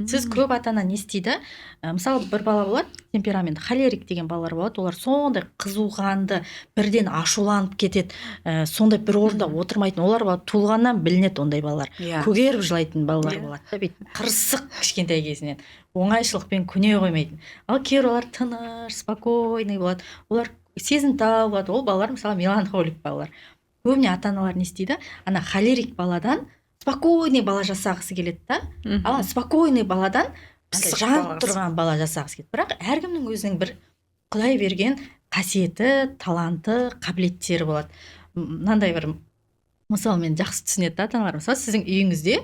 Сіз көп ата ана не істейді? Мысалы бір бала болады, темперамент холерик деген балалар болады, олар сондай қызуғанды, бірден ашуланып кетеді, сондай бір орында отырмайтын, олар туылғаннан білінеді ондай балалар. Көгеріп жылайтын балалар болады. Қырсық кішкентай кезінен, оңайшылықпен көне қоймайтын. Ал кейбір олар тыныш, спокойный болады, олар сезімтал болады. Ол балалар мысалы меланхолик балалар. Көбіне ата аналар не істейді? Ана холерик баладан спокойный бала жасағысы келеді да, ал спокойный баладан жанып тұрған бала жасағысы келеді. Бірақ әркімнің өзінің бір Құдай берген қасиеті, таланты, қабілеттері болады. Мынандай бір мысал мен жақсы түсінеді ата аналар. Мысалы сіздің үйіңізде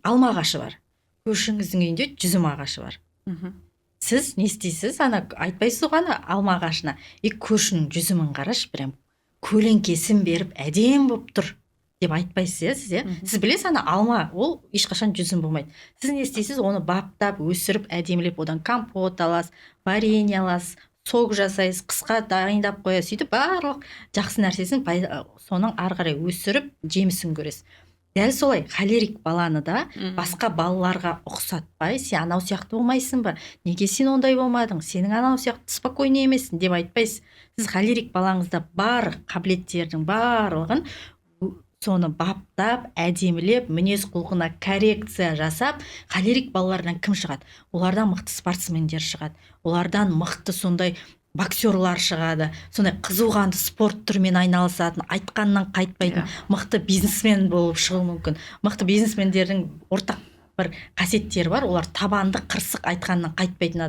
алма ағашы бар, көршіңіздің үйінде жүзім ағашы бар. Сіз не істейсіз? Ана айтпайсыз оған алма ағашына, көршінің жүзімін қараш, прям көлеңкесін беріп әдем болып тұр деп айтпайсыз, сіз сіз білесіз, ана алма ол ешқашан жүзім болмайды. Сіз не істейсіз? Оны баптап, өсіріп, әдемілеп, одан компот аласыз, варенье аласыз, сок жасайсыз, қысқа дайындап қоясыз, сөйтіп барлық жақсы нәрсесін соның ары қарай өсіріп, жемісін көресіз. Дәл солай холерик баланы да басқа балаларға ұқсатпай, сен анау сияқты болмайсың ба? Неге сен ондай болмадың? Сенің анау сияқты спокойный емессің деп айтпайсыз. Сіз холерик балаңызда бар қабілеттердің барлығын соны баптап, әдемілеп, мінез құлқына коррекция жасап, холерик балалардан кім шығады? Олардан мықты спортсмендер шығады. Олардан мықты сондай боксерлар шығады. Сондай қызуғанды спорт түрімен айналысатын, айтқаннан қайтпайтын мықты бизнесмен болып шығуы мүмкін. Мықты бизнесмендердің ортақ бір қасиеттері бар. Олар табанды, қырсық, айтқаннан қайтпайтын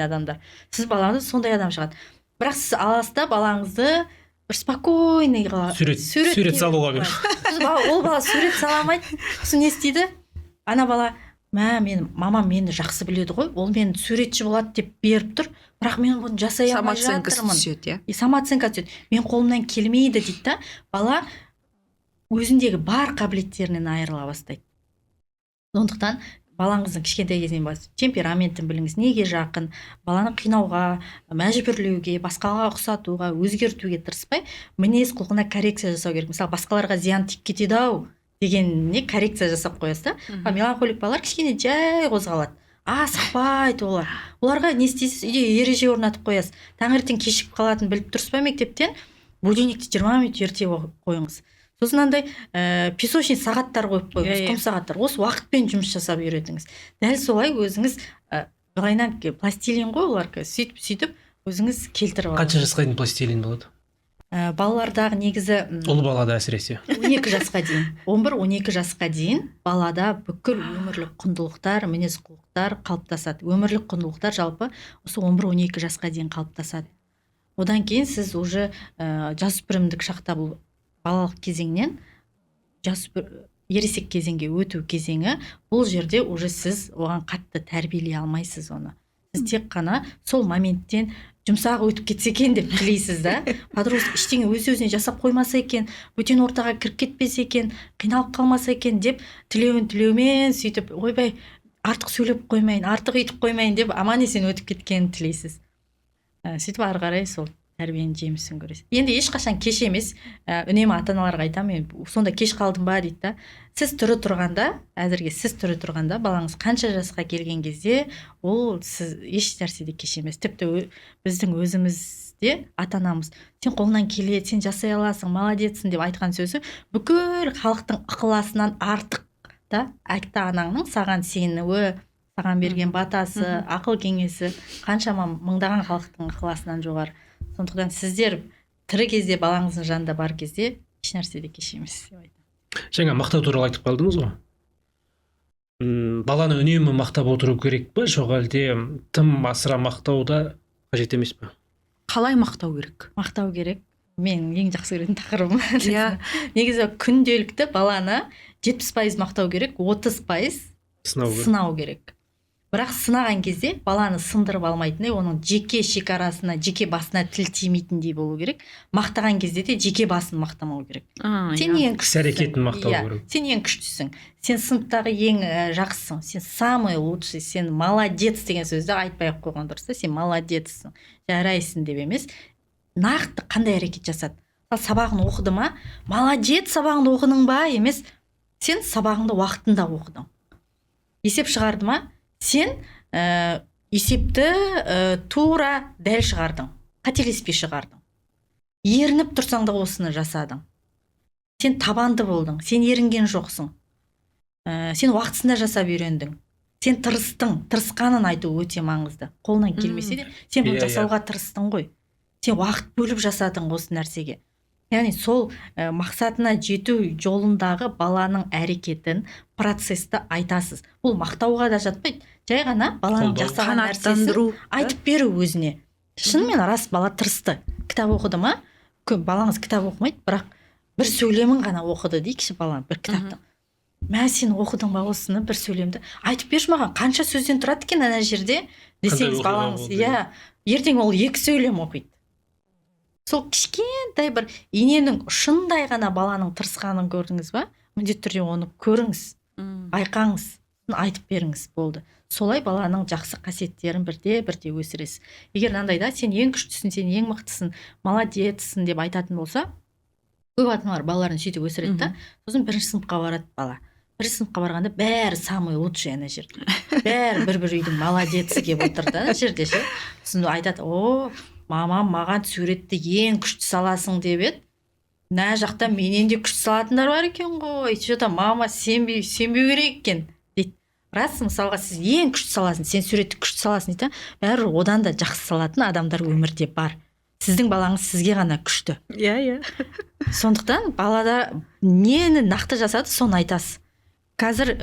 адамдар. Сіз балаңыз сондай адам шығады. Бірақ сіз аласыз да балаңызды бір спокойный сурет салуға бер. Ол бала сурет сала алмайды. Сосын не істейді? Ана бала, мамам мені жақсы біледі ғой, ол мені суретші болады деп беріп тұр, бірақ мен бұны жасай алмай жатырмын. Самооценка түседі. Мен қолымнан келмейді дейді да, бала өзіндегі бар қабілеттерінен айырыла бастайды. Сондықтан балаңыздың кішкентай кезінен бастап темпераментін біліңіз, неге жақын, баланы қинауға, мәжбүрлеуге, басқаға ұқсатуға, өзгертуге тырыспай, мінез құлқына коррекция жасау керек. Мысалы, басқаларға зиян тиіп кетеді-ау дегеніне коррекция жасап қоясыз да. Меланхолик балалар кішкене жай қозғалады. Асықпайды олар. Оларға не істейсіз? Үйде ереже орнатып қоясыз. Таңертең кешігіп қалатын біліп тұрсыз ба мектептен? Будильникті 20 минут ерте қойыңыз. Сосын андай песочный сағаттар қойып қойыңыз, құм сағаттар. Осы уақытпен жұмыс жасап үйретіңіз. Дәл солай өзіңіз былайынан пластилин ғой олар, сөйтіп өзіңіз келтіріп алыңыз. Қанша жасқа дейін пластилин болады? Балалардағы негізі ұл балада әсіресе 12 жасқа дейін, 11-12 жасқа дейін балада бүкіл өмірлік құндылықтар, мінез құлықтар қалыптасады. Өмірлік құндылықтар жалпы осы 11-12 жасқа дейін қалыптасады. Одан кейін сіз уже жасөспірімдік шақта бұл балалық кезеңнен ересек кезеңге өту кезеңі, бұл жерде уже сіз оған қатты тәрбиелей алмайсыз оны. Сіз тек қана сол моменттен жұмсақ өтіп кетсе екен деп тілейсіз да. Подросток ештеңе өз-өзіне жасап қоймаса екен, бөтен ортаға кіріп кетпесе екен, қиналып қалмаса екен деп тілеумен сөйтіп, ойбай, артық сөйлеп қоймайын, артық үйтіп қоймайын деп аман-есен өтіп кеткенін тілейсіз. Сөйтіп ары қарай сол тәрбиенің жемісін көресіз. Енді ешқашан кеш емес, үнемі ата-аналарға айтамын, сонда кеш қалдым ба дейді да. Сіз түрі тұрғанда, балаңыз қанша жасқа келген кезде, ол сіз еш нәрседе кеш емес. Тіпті біздің өзімізде ата-анамыз, сен қолынан келеді, сен жасай аласың, молодецсің деп айтқан сөзі бүкіл халықтың ықыласынан артық да. Ата-анаңның саған сенуі, саған берген батасы, ақыл кеңесі қаншама мыңдаған халықтың ықыласынан жоғары. Сондықтан сіздер тірі кезде балаңыздың жанында бар кезде еш нәрседе кеш емес деп айтамын. Жаңа мақтау туралы айтып қалдыңыз ғой. Баланы үнемі мақтап отыру керек пе, жоқ әлде тым асыра мақтау да қажет емес пе? Қалай мақтау керек? Мақтау керек. Мен ең жақсы көретін тақырыбым. Негізі күнделікті баланы 70% мақтау керек, 30% сынау керек. Бірақ сынаған кезде баланы сындырып алмайтындай, оның жеке шекарасына, жеке басына тіл тимейтіндей болу керек. Мақтаған кезде де жеке басын мақтамау керек. Сен ең әрекетін мақтау керек. Сен ең күштісің. Сен сыныптағы ең жақсысың. Сен самый лучший, сен молодец деген сөзді айтпай-ақ қойған дұрыс та. Сен молодецсің, жарайсың деп емес. Нақты қандай әрекет жасады? Сабағын оқыды ма? Молодец, сабағыңды оқыдың ба? Емес, сен сабағыңды уақытында оқыдың. есеп шығарды ма, сен есепті тура дәл шығардың, қателеспей шығардың. Ерініп тұрсаң да осыны жасадың. Сен табанды болдың, сен ерінген жоқсың. Сен уақытысында жасап үйрендің. Сен тырысқанын айту өте маңызды. Қолынан келмесе де, сен bunu жасауға тырыстың ғой. Сен уақыт бөліп жасадың осы нәрсеге. Яғни сол мақсатына жету жолындағы баланың әрекетін, процесті айтасыз. Бұл мақтауға да жатпайды. Жай ғана баланың жасаған нәрсесін айтып беру өзіне. Шынымен рас бала тырысты. Кітап оқыды ма? Балаңыз кітап оқымайды, бірақ бір сөйлемін ғана оқыды дейікші балаң бір кітаптың. Мә, сен оқыдың ба осыны, бір сөйлемді айтып берші маған, қанша сөзден тұрады екен ана жерде десеңіз балаңыз, ертең ол 2 сөйлем оқиды. Сол кішкентай бір иненің ұшындай ғана баланың тырысқанын көрдіңіз ба? Міндетті түрде оны көріңіз, байқаңыз, айтып беріңіз, болды. Солай баланың жақсы қасиеттерін бірте өсіресіз. Егер мынандайда сен ең күштісің, сен ең мықтысың, молодецсің деп айтатын болса, көп ата-аналар балаларын сөйтіп өсіреді да, сосын 1-ші сыныпқа барады бала. 1-ші сыныпқа барғанда бәрі самый лучший ана жерде. Бәрі бір үйдің молодеці келіп отырды ана жерде ше. Сосын айтады: "О, мамам маған суретті ең күшті саласың" деп еді. Мына жақта менен де күшті салатындар бар екен ғой. Что-то мама сенбеу керек екен дейді. Рас, мысалға сіз ең күшті саласың, сен суретті күшті саласың дейді, бәрі одан да жақсы салатын адамдар өмірде бар. Сіздің балаңыз сізге ғана күшті. Иә. Сондықтан балада нені нақты жасады, соны айтасыз. Қазір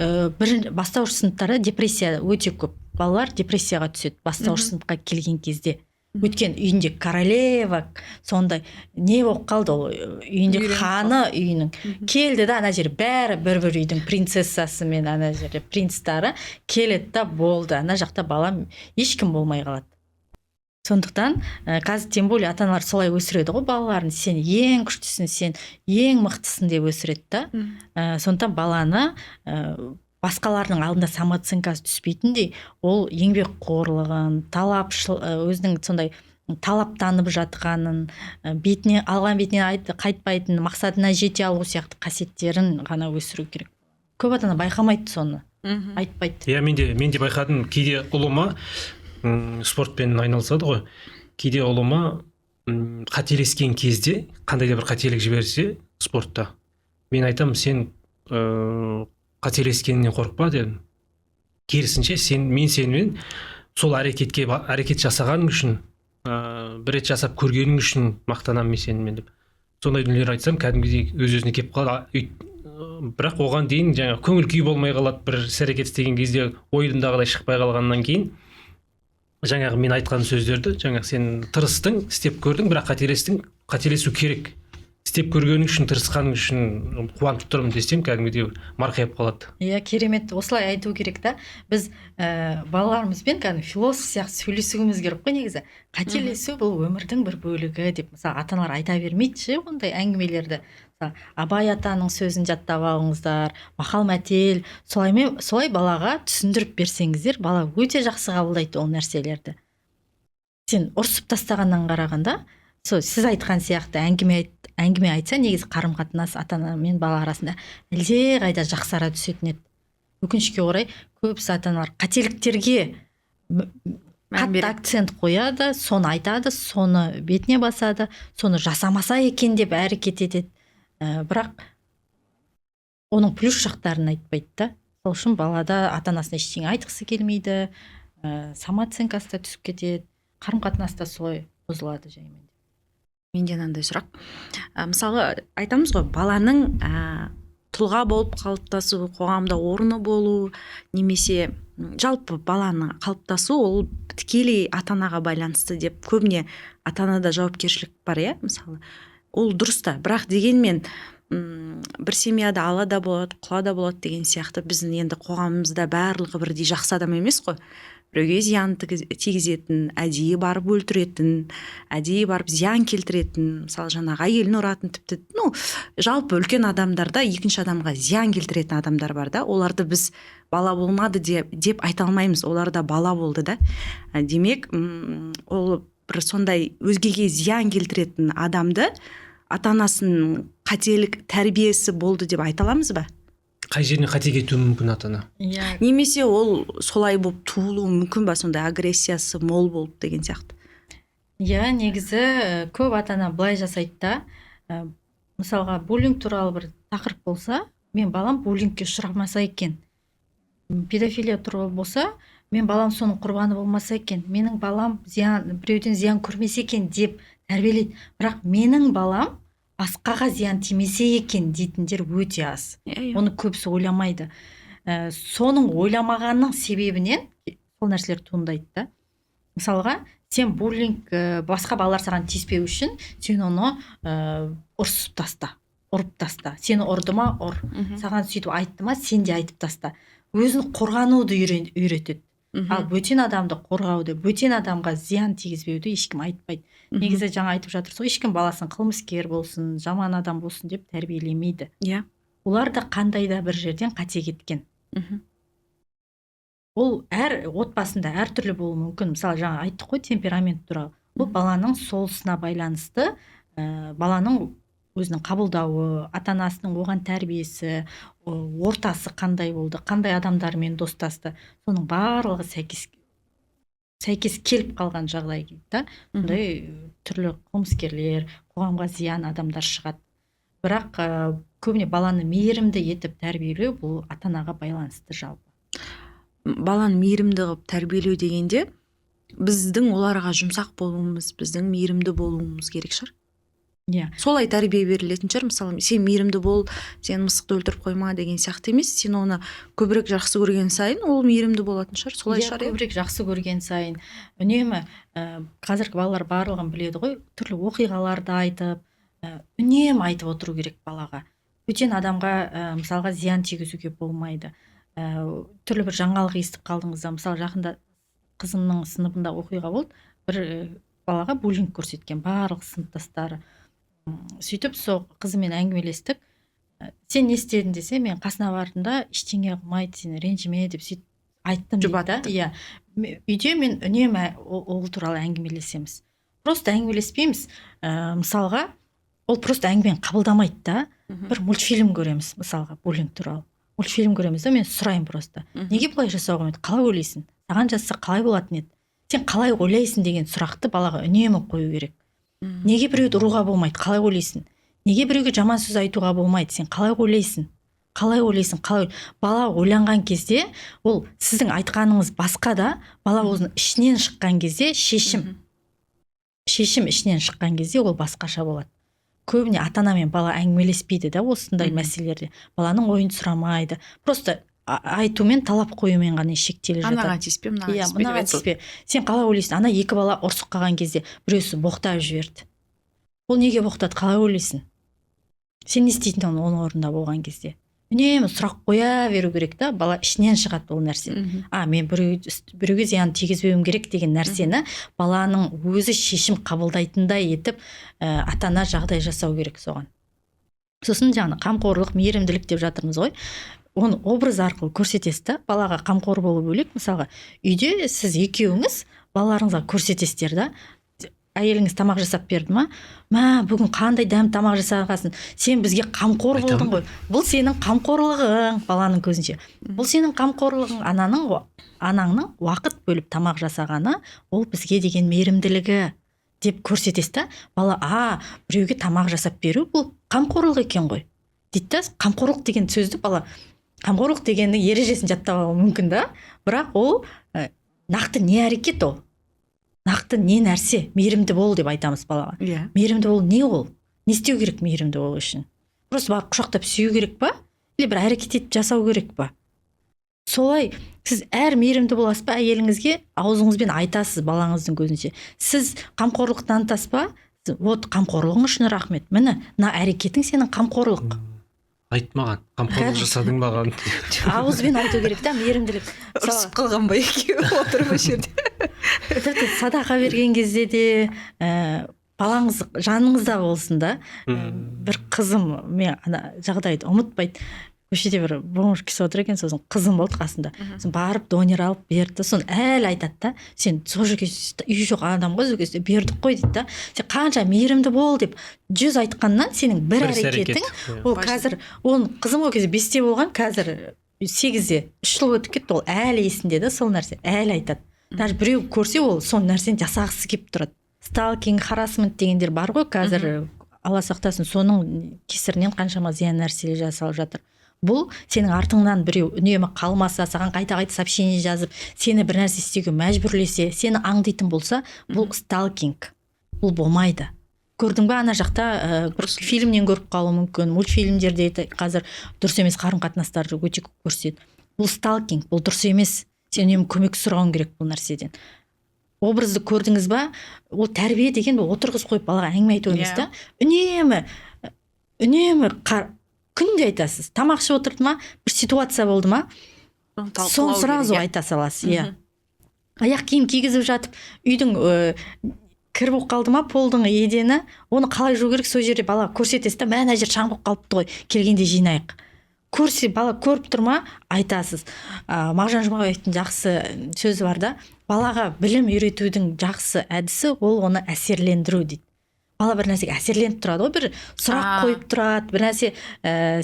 бастауыш сыныптарда депрессия өте көп. Балалар депрессияға түседі бастауыш сыныпқа келген кезде. Өткен үйінде королева, сондай не болып қалды ол үйінде ханы үйінің. Келді да ана жер бәрі бір үйдің принцессасы мен ана жерде принцтары келеді да болды. Ана жақта балам ешкім болмай қалады. Сондықтан қазір тем более ата-аналар солай өсіреді ғой балаларын. Сен ең күштісің, сен ең мықтысың деп өсіреді да. Сондықтан баланы басқалардың алдында самооценкасы түспейтіндей, ол еңбекқорлығын, өзінің сондай талаптанып жатқанын, алған бетінен қайтпайтын, мақсатына жете алу сияқты қасиеттерін ғана өсіру керек. Көп ата-ана байқамайды соны, айтпайды. Иә, мен де байқадым. Кейде ұлыма спортпен айналысады ғой. Кейде ұлыма қателескен кезде, қандай да бір қателік жіберсе спортта, мен айтамын: "Сен қателескеннен қорықпа" дедім. Керісінше мен сенімен сол әрекет жасағаның үшін, бір рет жасап көргенің үшін мақтанамын мен сенімен деп. Сондай дүниелер айтсам, кәдімгідей өз-өзіне келіп қалады. Бірақ оған дейін жаңа көңіл күй болмай қалады, бір іс-әрекет істеген кезде ойындағыдай шықпай қалғаннан кейін жаңағы мен айтқан сөздерді, жаңағы сен тырыстың, істеп көрдің, бірақ қателесу керек. Істеп көргенің үшін, тырысқаның үшін қуанып тұрмын десем, кәдімгідей марқайып қалады. Иә, керемет, осылай айту керек та. Біз балаларымызбен кәдімгі философ сияқты сөйлесуіміз керек қой негізі. Қателесу бұл өмірдің бір бөлігі деп, мысалы, ата-аналар айта бермейді ше ондай әңгімелерді. Абай атаның сөзін жаттап алыңыздар, мақал мәтел, солай балаға түсіндіріп берсеңіздер, бала өте жақсы қабылдайды ол нәрселерді. Сен ұрсып тастағаннан қарағанда, сіз айтқан сияқты әңгіме айтса, негізі қарым-қатынас ата-ана мен бала арасында әлде қайда жақсара түсетін еді. Өкінішке орай көбісі ата-аналар қателіктерге қатты акцент қояды, соны айтады, соны бетіне басады, соны жасамаса екен деп әрекет етеді. Бірақ оның плюс жақтарын айтпайды да. Сол үшін балада ата-анасына ештеңе айтқысы келмейді, самооценкасы да түсіп кетеді, қарым-қатынаста солай бұзылады жаймен. Менде мынандай сұрақ. Мысалы, айтамыз ғой, баланың тұлға болып қалыптасу, қоғамда орны болу, немесе жалпы баланың қалыптасу, ол тікелей ата-анаға байланысты деп көбіне ата-анада жауапкершілік бар, иә, мысалы. Ол дұрыс та, бірақ дегенмен бір семьяда ала да болады, құла да болады деген сияқты біздің енді қоғамымызда барлығы бірдей жақсы адам емес қой. Біреуге зиян тигізетін, әдейі барып өлтіретін, әдейі барып зиян келтіретін, мысалы жаңағы әйелін ұратын, тіпті, жалпы үлкен адамдарда екінші адамға зиян келтіретін адамдар бар да, оларды біз бала болмады деп айта алмаймыз, оларда бала болды да. Демек, ол бір сондай өзгеге зиян келтіретін адамды ата-анасының қателік тәрбиесі болды деп айта аламыз ба? қай жеріне қате кетуі мүмкін ата-ана? иә немесе ол солай болып туылуы мүмкін ба, сондай агрессиясы мол болып деген сияқты. иә негізі көп ата-ана былай жасайды да, мысалға буллинг туралы бір тақырып болса, мен балам буллингке ұшырамаса екен, педофилия туралы болса, мен балам соның құрбаны болмаса екен, менің балам біреуден зиян көрмесе екен деп тәрбиелейді. Бірақ менің балам басқаға зиян тимесе екен дейтіндер өте аз. Оны көбісі ойламайды. Соның ойламағанның себебінен сол нәрселер туындайды да. Мысалға, сен буллинг, басқа балалар саған тиіспеу үшін сен оны ұрсып таста, ұрып таста. Сені ұрды ма, ұр. Саған сөйтіп айтты ма, сен де айтып таста. Өзін қорғануды үйретеді. Ал бөтен адамды қорғауды, бөтен адамға зиян тигізбеуді ешкім айтпайды. Негізі жаңа айтып жатырсыз ғой, ешкім баласын қылмыскер болсын, жаман адам болсын деп тәрбиелемейді. Иә. Олар да қандай да бір жерден қате кеткен. Ол әр отбасында әртүрлі болуы мүмкін. Мысалы, жаңа айттық қой темперамент туралы. Бұл баланың солысына байланысты, баланың өзінің қабылдауы, ата-анасының оған тәрбиесі, ортасы қандай болды, қандай адамдармен достасты, соның барлығы сәйкес келіп қалған жағдай дейді да. Сондай түрлі қылмыскерлер, қоғамға зиян адамдар шығады. Бірақ көбіне баланы мейірімді етіп тәрбиелеу бұл ата-анаға байланысты жалпы. Баланы мейірімді қылып тәрбиелеу дегенде біздің оларға жұмсақ болуымыз, біздің мейірімді болуымыз керек шығар. Иә. Солай тәрбие берілетін шығар. Мысалы, сен мейірімді бол, сен мысықты өлтіріп қойма деген сияқты емес. Сен оны көбірек жақсы көрген сайын, ол мейірімді болатын шығар. Солай шығар. Көбірек жақсы көрген сайын. Үнемі қазіргі балалар барлығын біледі ғой, түрлі оқиғаларды айтып, үнемі айтып отыру керек балаға. Бөтен адамға мысалға зиян тигізуге болмайды. Түрлі бір жаңалық естіп қалдыңызда, мысалы жақында қызымның сыныбында оқиға болды, бір балаға буллинг көрсеткен барлық сыныптастары. Сөйтіп сол қызымен әңгімелестік. Сен не істедің десе, мен қасына бардым, ештеңе қылмайды, сені ренжіме деп сөйтіп айттым дейді. Иә. Үйде мен үнемі ол туралы әңгімелесеміз. Просто әңгімелеспейміз. Мысалға, ол просто әңгімені қабылдамайды да. Бір мультфильм көреміз, мысалға, буллинг туралы. Мультфильм көреміз да, мен сұрайын просто. Неге бұлай жасауға болады? Қалай ойлайсың? Саған жазса қалай болатын еді? Сен қалай ойлайсың деген сұрақты балаға үнемі қою керек. Неге біреуді ұруға болмайды? Қалай ойлайсың? Неге біреуге жаман сөз айтуға болмайды? Сен қалай ойлайсың? Қалай ойлайсың? Бала ойланған кезде, ол сіздің айтқаныңыз басқа да, бала өзінің ішінен шыққан кезде шешім ішінен шыққан кезде ол басқаша болады. Көбіне ата-анамен бала әңгімелеспейді да осындай мәселелерде. Баланың ойын сұрамайды. Просто айтумен, талап қоюмен ғана шектеліп жатады. Анаға тиіспе, мынаға тиіспе. Сен қалай ойлайсың? Ана екі бала ұрсып қалған кезде біреусі боқтап жіберді. Ол неге боқтады? Қалай ойлайсың? Сен не істейтін оның орнында болған кезде? Үнемі сұрақ қоя беру керек та, бала ішінен шығады ол нәрсе. Мен біреуге зиян тигізбеуім керек деген нәрсені баланың өзі шешім қабылдайтындай етіп, ата-ана жағдай жасау керек соған. Сосын жаңа қамқорлық, мейірімділік деп жатырмыз ғой. Оны образ арқылы көрсетесіз да, балаға қамқор болу бөлек. Мысалға, үйде сіз екеуіңіз балаларыңызға көрсетесіздер да. Әйеліңіз тамақ жасап берді ма? Бүгін қандай дәм тамақ жасағансың? Сен бізге қамқор болдың ғой. Бұл сенің қамқорлығың, баланың көзінше. Бұл сенің қамқорлығың, анаңның уақыт бөліп тамақ жасағаны, ол бізге деген мейірімділігі деп көрсетесіз да. Бала, біреуге тамақ жасап беру, бұл қамқорлық екен ғой. Дейді, қамқорлық деген сөзді бала қамқорлық дегеннің ережесін жаттап алуы мүмкін да, бірақ ол нақты не әрекет ол? Нақты не нәрсе? Мейірімді бол деп айтамыз балаға. Мейірімді бол не ол? Не істеу керек мейірімді болу үшін? Просто барып құшақтап сүю керек па? Или бір әрекет етіп жасау керек па? Солай сіз әр мейірімді боласыз ба, әйеліңізге аузыңызбен айтасыз балаңыздың көзінше. Сіз қамқорлық танытасыз ба? Вот қамқорлығың үшін рахмет. Міне, мына әрекетің сенің қамқорлық. Айтмаған, қамқорлық жасадың маған. Ауызбен айту керек та, мейірімділік. Ұрсып қалған ба екеуі отырып жерде. Садақа берген кезде де балаңыз жаныңызда болсын да. Бір қызым, мен жағдайды ұмытпайды. көшеде бір бомж кісі отыр екен, сосын қызым болды қасында. Сосын барып донер алып берді. Сосын әлі айтады да, сен сол жерге үй жоқ адам ғой, сол кезде бердік қой дейді да. Сен қанша мейірімді бол деп 100 айтқаннан сенің бір әрекетің, ол қазір, оның қызым ол кезде 5-те болған, қазір 8-де, 3 жыл өтіп кетті, ол әлі есінде да, сол нәрсе әлі айтады. Даже біреу көрсе, ол сол нәрсені жасағысы келіп тұрады. Сталкинг, харассмент дегендер бар ғой қазір, Алла сақтасын, соның кесірінен қаншама зиян нәрселер жасалып жатыр. Бұл сенің артыңнан біреу үнемі қалмаса, саған қайта-қайта сообщение жазып, сені бір нәрсе істеуге мәжбүрлесе, сені аңдитын болса, бұл сталкинг. Бұл болмайды. Көрдің бе, ана жақта фильмнен көріп қалуы мүмкін, мультфильмдерде қазір дұрыс емес қарым-қатынастарды өте көп көрсетеді. Бұл сталкинг, бұл дұрыс емес. Сен үнемі көмек сұрауың керек бұл нәрседен. Образды көрдіңіз ба? Ол тәрбие деген бұл отырғыз қойып балаға әңгіме айту емес та. Үнемі күнде айтасыз. Тамақ ішіп отырды ма? Бір ситуация болды ма? Соны сразу айта саласыз. Иә. Аяқ киім кигізіп жатып, үйдің кір болып қалды ма, полдың едені, оны қалай жуу керек, сол жерде балаға көрсетесіз да, мына жер шаң болып қалыпты ғой, келгенде жинайық. Көрсе, бала көріп тұр ма, айтасыз. Мағжан Жұмабаевтың жақсы сөзі бар да, балаға білім үйретудің жақсы әдісі ол оны әсерлендіру дейді. Бала бір нәрсеге әсерленіп тұрады ғой, бір сұрақ қойып тұрады, бір нәрсе,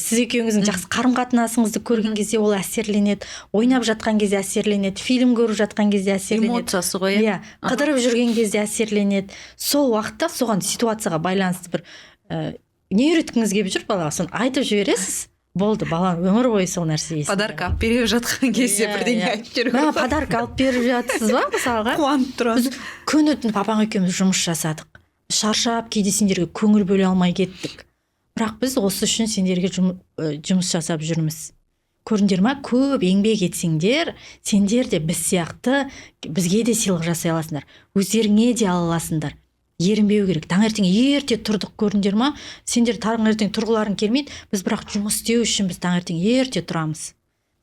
сіз екеуіңіздің жақсы қарым-қатынасыңызды көрген кезде ол әсерленеді, ойнап жатқан кезде әсерленеді, фильм көріп жатқан кезде әсерленеді. Эмоциясы ғой. Иә, қыдырып жүрген кезде әсерленеді. Сол уақытта соған ситуацияға байланысты бір не үйреткіңіз келіп жүр балаға, соны айтып жібересіз. Болды, бала өмір бойы сол нәрсе есінде. Подарка алып беріп жатқан кезде бірдеңе айтып жүру. Подарка алып беріп жатсыз ба, мысалға? Қуанып тұрады. Біз күні-түн папаң екеуміз жұмыс жасадық. Шаршап, кейде сендерге көңіл бөле алмай кеттік. Бірақ біз осы үшін сендерге жұмыс жасап жүрміз. Көрдіңдер ма, көп еңбек етсеңдер, сендер де біз сияқты бізге де сыйлық жасай аласыңдар. Өздеріңе де ала аласыңдар. Ерінбеу керек. Таңертең ерте тұрдық, көрдіңдер ма? Сендер таңертең тұрғыларың келмейді. Біз бірақ жұмыс істеу үшін біз таңертең ерте тұрамыз.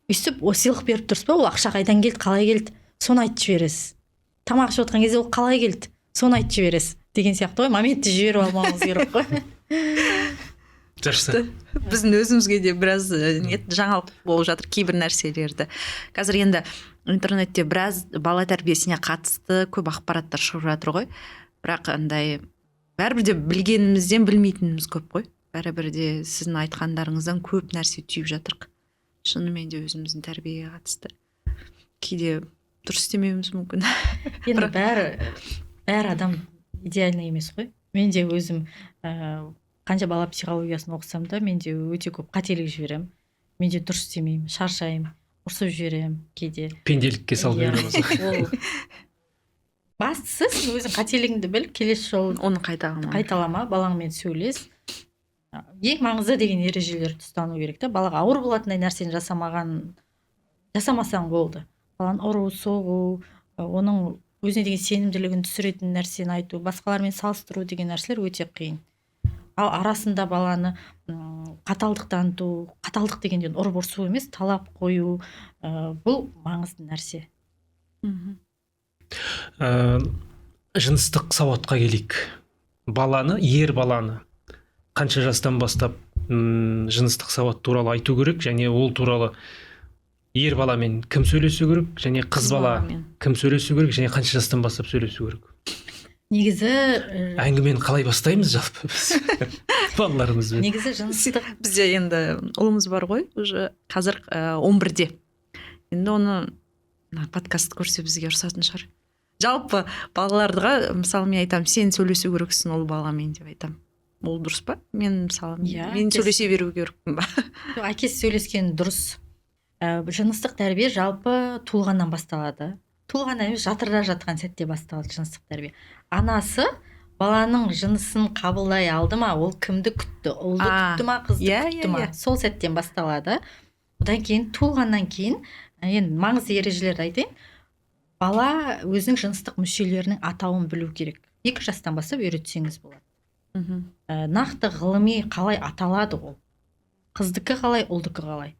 Өйстіп, сыйлық беріп тұрсыз ба? Ол ақша қайдан келді, қалай келді? Соны айтып жібересіз. Тамақ ішіп отқан кезде ол қалай келді? Соны айтып жібересіз. Деген сияқты ғой, моментті жіберіп алмауыңыз керек қой. Жақсы. Біздің өзімізге де біраз жаңалық болып жатыр кейбір нәрселерді. Қазір енді интернетте біраз бала тәрбиесіне қатысты көп ақпараттар шығып жатыр ғой. Бірақ андай бәрібір де білгенімізден білмейтініміз көп қой. Бәрібір де сіздің айтқандарыңыздан көп нәрсе түйіп жатырық. Шынымен де өзіміздің тәрбиеге қатысты. Кейде дұрыс істемеуіміз мүмкін. Енді бәрі адам идеальный емес қой. Мен де өзім қанша бала психологиясын оқысам да, мен де өте көп қателік жіберемін. Мен де дұрыс істемеймін, шаршаймын, ұрсып жіберемін кейде. Пенделікке салып жібереміз. Бастысы сен өзің қателігіңді біл, келесі жолы оны қайталама, балаңмен сөйлес. Ең маңызды деген ережелерді ұстану керек та. Балаға ауыр болатындай нәрсені жасамасаң болды. Баланы ұру, соғу, оның өзіне деген сенімділігін түсіретін нәрсені айту, басқалармен салыстыру деген нәрселер өте қиын. Ал арасында баланы қаталдық таныту, қаталдық дегенден ұрып-ұрсу емес, талап қою, бұл маңызды нәрсе. Жыныстық сауатқа келейік. Ер баланы қанша жастан бастап жыныстық сауат туралы айту керек, және ол туралы ер баламен кім сөйлесу керек, және қыз бала кім сөйлесу керек, және қанша жастан бастап сөйлесу керек? Негізі әңгімені қалай бастаймыз жалпы біз балаларымызбен? Негізі жыныстық бізде енді ұлымыз бар ғой, уже қазір 11-де. Енді оны подкаст көрсе бізге ұрсатын шығар. Жалпы балаларға, мысалы, мен айтамын, сен сөйлесу керексің ол баламен деп айтамын. Ол дұрыс па? Мен мысалы, мен сөйлесе беру керекпін ба? Әкесі сөйлескен дұрыс. Жыныстық тәрбие жалпы туылғаннан басталады. Туылғаннан емес, жатырда жатқан сәтте басталады жыныстық тәрбие. Анасы баланың жынысын қабылдай алды ма, ол кімді күтті, ұлды күтті ма, қызды күтті ма, сол сәттен басталады. Одан кейін туылғаннан кейін, енді маңызды ережелерді айтайын. Бала өзінің жыныстық мүшелерінің атауын білу керек. 2 жастан бастап үйретсеңіз болады. Нақты ғылыми қалай аталады ол? Қыздікі қалай, ұлдікі қалай?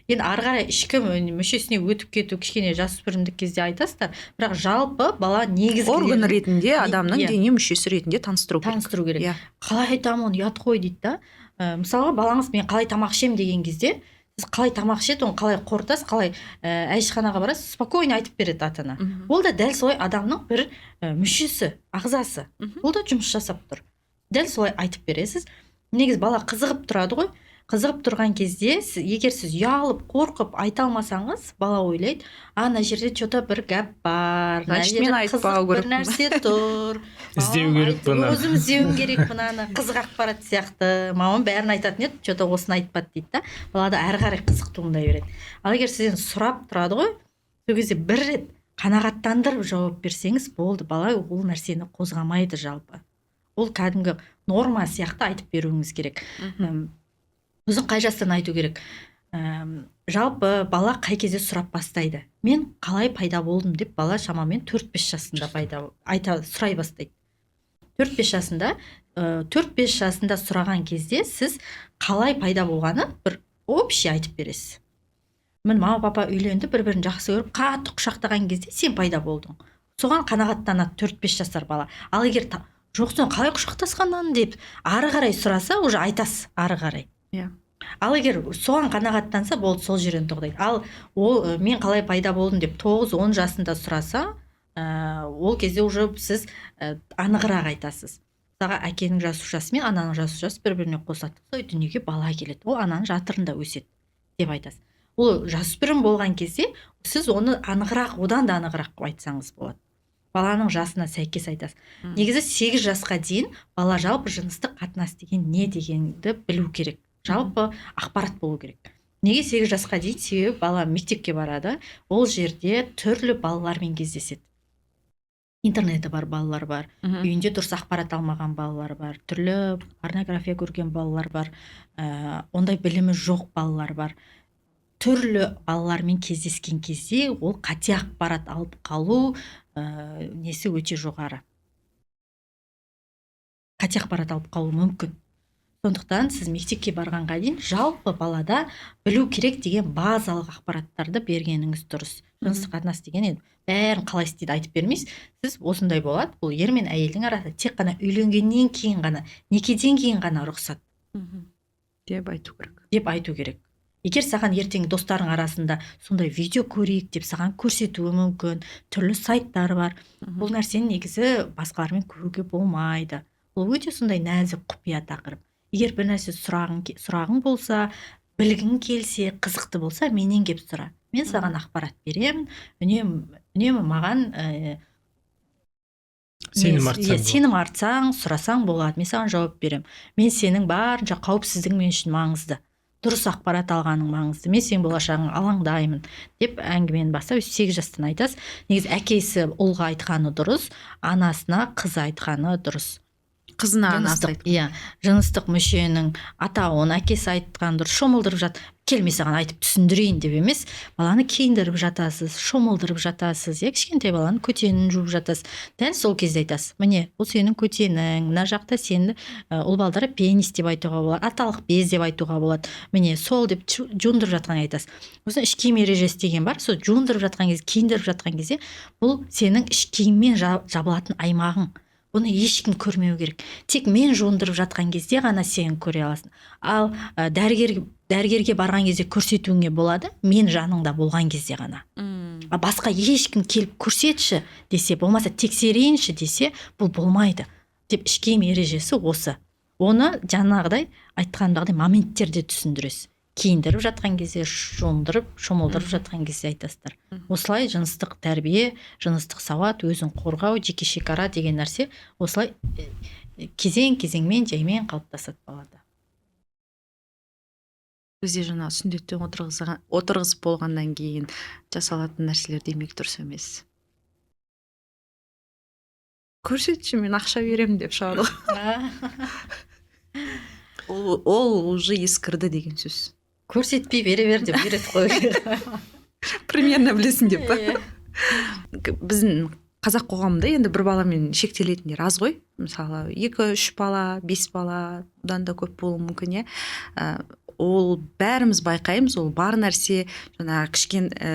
енді ары қарай ішкі мүшесіне өтіп кету кішкене жасөспірімдік кезде айтасыздар, бірақ жалпы бала негізгі орган ретінде адамның иә. дене мүшесі ретінде таныстыру керек. Иә. Қалай айтамын, оны ұят қой дейді да. Мысалға балаңыз мен қалай тамақ ішемін деген кезде, сіз қалай тамақ ішеді, оны қалай қорытасыз, қалай әжетханаға барасыз, спокойно айтып береді ата-ана. Ол да дәл солай адамның бір мүшесі, ағзасы. Ол да жұмыс жасап тұр. Дәл солай айтып бересіз. Негіз бала қызығып тұрады ғой. Қызығып тұрған кезде, егер сіз ұялып, қорқып айта алмасаңыз, бала ойлайды, ана жерде что-то бір гәп бар, значит мен айтпау бір нәрсе тұр. Іздеу керек бұны. Өзім іздеуім керек бұны, қызық ақпарат сияқты. Мамам бәрін айтатын еді, что-то осыны айтпады дейді да. Балада әрі қарай қызық туындай береді. Ал егер сізден сұрап тұрады ғой, сол кезде бір рет қанағаттандырып жауап берсеңіз, болды, бала ол нәрсені қозғамайды жалпы. Ол кәдімгі норма сияқты айтып беруіңіз керек. Өзің қай жастан айту керек. Жалпы бала қай кезде сұрап бастайды. Мен қалай пайда болдым деп бала шамамен 4-5 жасында сұрай бастайды. 4-5 жасында, 4-5 жасында сұраған кезде сіз қалай пайда болғаны бір общий айтып бересіз. Мен мама папа үйленді, бір-бірін жақсы көріп, қатты құшақтаған кезде сен пайда болдың. Соған қанағаттанады 4-5 жасар бала. Ал егер жоқ, сен қалай құшақтасқаннан деп ары қарай сұраса, уже айтасыз ары қарай. Иә. Ал егер соған қанағаттанса, болды, сол жерден тоқтайды. Ал ол мен қалай пайда болдым деп 9-10 жасында сұраса, ол кезде уже сіз анығырақ айтасыз. Мысалға әкенің жасушасы мен ананың жасушасы бір-біріне қосылады. Сол дүниеге бала келеді. Ол ананың жатырында өседі деп айтасыз. Ол жасөспірім болған кезде сіз оны анығырақ, одан да анығырақ айтсаңыз болады. Баланың жасына сәйкес айтасыз. Негізі 8 жасқа дейін бала жалпы жыныстық қатынас деген не дегенді білу керек. Жалпы ақпарат болу керек. Неге 8 жасқа дейін? Себебі бала мектепке барады, ол жерде түрлі балалармен кездеседі. Интернеті бар балалар бар, үйінде дұрыс ақпарат алмаған балалар бар, түрлі порнография көрген балалар бар, ондай білімі жоқ балалар бар. Түрлі балалармен кездескен кезде ол қате ақпарат алып қалу несі өте жоғары. Қате ақпарат алып қалу мүмкін. Сондықтан сіз мектепке барғанға дейін жалпы балада білу керек деген базалық ақпараттарды бергеніңіз дұрыс. Жыныстық қатынас деген енді бәрін қалай істейді айтып бермейсіз. Сіз осындай болады. Бұл ер мен әйелдің арасында тек қана үйленгеннен кейін ғана, некеден кейін ғана рұқсат деп айту керек. Егер саған ертең достарың арасында сондай видео көрейік деп саған көрсетуі мүмкін, түрлі сайттар бар. Бұл нәрсені негізі басқалармен көруге болмайды. Бұл өте сондай нәзік құпия тақырып. Егер бір нәрсе сұрағың болса, білгің келсе, қызықты болса, менен кеп сұра. Мен саған ақпарат беремін, үнемі маған сенім артсаң, сұрасаң болады, мен саған жауап беремін. Мен сенің барынша қауіпсіздігің мен үшін маңызды. Дұрыс ақпарат алғаның маңызды. Мен сенің болашағың алаңдаймын деп әңгімені бастап 8 жастан айтасыз. Негізі әкесі ұлға айтқаны дұрыс, анасына қыз айтқаны дұрыс. Қызына анасы айтқан. Иә, жыныстық мүшенің атауын әкесі айтқан дұрыс. Шомылдырып жат. Келмей саған айтып түсіндірейін деп емес, баланы киіндіріп жатасыз, шомылдырып жатасыз, кішкентай баланы көтенін жуып жатасыз. Дәл сол кезде айтасыз. Міне, бұл сенің көтенің, мына жақта сені ұл балдары пенис деп айтуға болады, аталық без деп айтуға болады. Міне, сол деп жуындырып жатқан айтасыз. Осыны іш киім ережесі деген бар. Сол жуындырып жатқан кезде, киіндіріп жатқан кезде, бұл сенің іш киіммен жабылатын аймағың. Бұны ешкім көрмеу керек. Тек мен жуындырып жатқан кезде ғана сен көре аласың. Ал дәрігерге барған кезде көрсетуіңе болады, мен жаныңда болған кезде ғана. Басқа ешкім келіп көрсетші десе, болмаса тексерейінші десе, бұл болмайды. Деп іш киім ережесі осы. Оны жаңағыдай айтқандағыдай моменттерде түсіндіресіз. Киіндіріп жатқан кезде, шомылдырып жатқан кезде айтасыздар. Осылай жыныстық тәрбие, жыныстық сауат, өзін қорғау, жеке шекара деген нәрсе осылай кезең-кезеңмен жаймен қалыптасады балада. Бізде жаңа сүндеттен отырғызып болғаннан кейін жасалатын нәрселер демек дұрыс емес. Көрсетші, мен ақша беремін деп шығады. Ол уже ескірді деген сөз. Көрсетпей бере бер деп үйретіп қою. Примерно білесің деп па? Біздің қазақ қоғамында енді бір баламен шектелетіндер аз ғой. Мысалы 2-3 бала, 5 бала, одан да көп болуы мүмкін. ол бәріміз байқаймыз, ол бар нәрсе жаңағы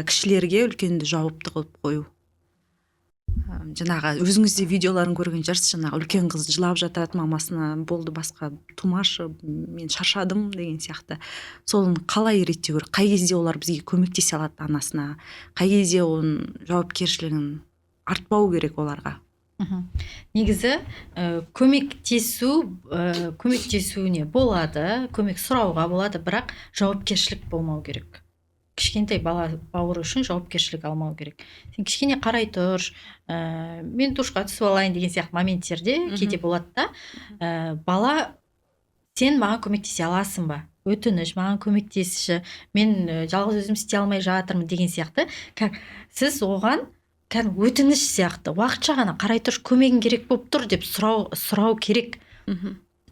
кішілерге үлкенді жауапты қылып қою. Жаңағы өзіңіз де видеоларын көрген шығарсыз, жаңағы үлкен қыз жылап жатады мамасына, болды басқа тумашы, мен шаршадым деген сияқты. Соны қалай реттеу керек? Қай кезде олар бізге көмектесе алады анасына, қай кезде оның жауапкершілігін артпау керек оларға? Негізі көмектесуіне болады, көмек сұрауға болады, бірақ жауапкершілік болмау керек. Кішкентай бала бауыры үшін жауапкершілік алмау керек. Сен кішкене қарай тұр, мен душқа түсіп алайын деген сияқты моменттерде кейде болады да, бала, сен маған көмектесе аласың ба? Өтініш, маған көмектесші, мен жалғыз өзім істей алмай жатырмын деген сияқты. Сіз оған өтініш сияқты уақытша ғана қарай тұршы, көмегің керек болып тұр деп сұрау керек.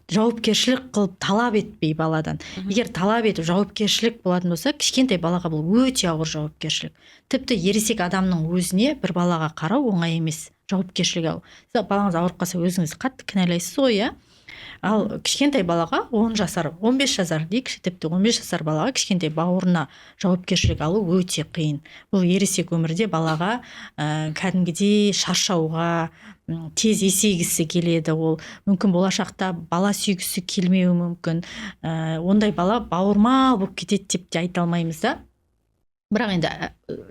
Жауапкершілік қылып талап етпей баладан. Егер талап етіп жауапкершілік болатын болса, кішкентай балаға бұл өте ауыр жауапкершілік. Тіпті ересек адамның өзіне бір балаға қарау оңай емес, жауапкершілік алу. Балаңыз ауырып қалса өзіңіз қатты кінәлайсыз ғой, иә? Ал кішкентай балаға 10 жасар, 15 жасар дейікші, тіпті 15 жасар балаға кішкентай бауырына жауапкершілік алу өте қиын. Бұл ересек өмірде балаға кәдімгідей шаршауға, тез есейгісі келеді, ол мүмкін болашақта бала сүйгісі келмеуі мүмкін. Ондай бала бауырмал болып кетеді деп те айта алмаймыз да. Бірақ енді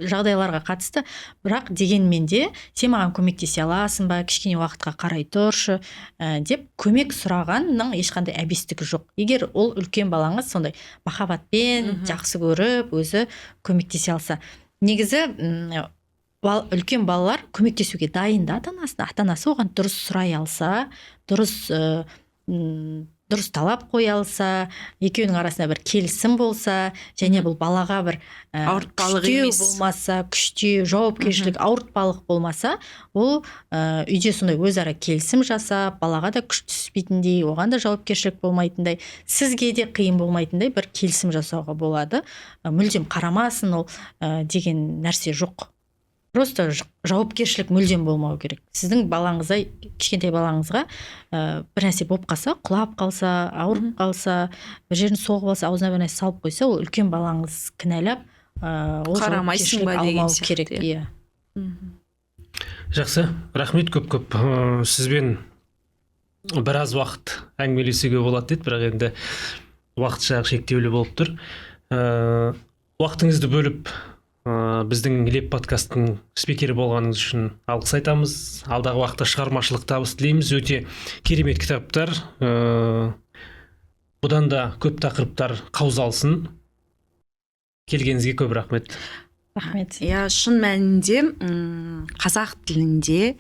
жағдайларға қатысты, бірақ дегенмен де сен маған көмектесе аласың ба, кішкене уақытқа қарай тұршы деп көмек сұрағанның ешқандай әбестігі жоқ. Егер ол үлкен балаңыз сондай махаббатпен жақсы көріп, өзі көмектесе алса. Негізі үлкен балалар көмектесуге дайын да ата-анасы оған дұрыс сұрай алса, дұрыс талап қоя алса, екеуінің арасында бір келісім болса, және бұл балаға бір күштеу болмаса, күштеу, жауапкершілік, ауыртпалық болмаса, ол үйде сондай өзара келісім жасап, балаға да күш түспейтіндей, оған да жауапкершілік болмайтындай, сізге де қиын болмайтындай бір келісім жасауға болады. Мүлдем қарамасын ол деген нәрсе жоқ. Просто жауапкершілік мүлдем болмау керек. Сіздің балаңызға, кішкентай балаңызға бір нәрсе болып қалса, құлап қалса, ауырып қалса, бір жерін соғып алса, аузына бір нәрсе салып қойса, ол үлкен балаңыз кінәлап, ол жауапкершілік алмау керек. Жақсы, рахмет көп. Сізбен біраз уақыт әңгімелесуге болады деді, бірақ енді уақыт жағы шектеулі болып тұр. Уақытыңызды бөліп біздің леп подкасттың спикері болғаныңыз үшін алғыс айтамыз. Алдағы уақытта шығармашылық табыс тілейміз. Өте керемет кітаптар. Бұдан да көп тақырыптар қаузалсын. Келгеніңізге көп рахмет. Рахмет. Шын мәнінде қазақ тілінде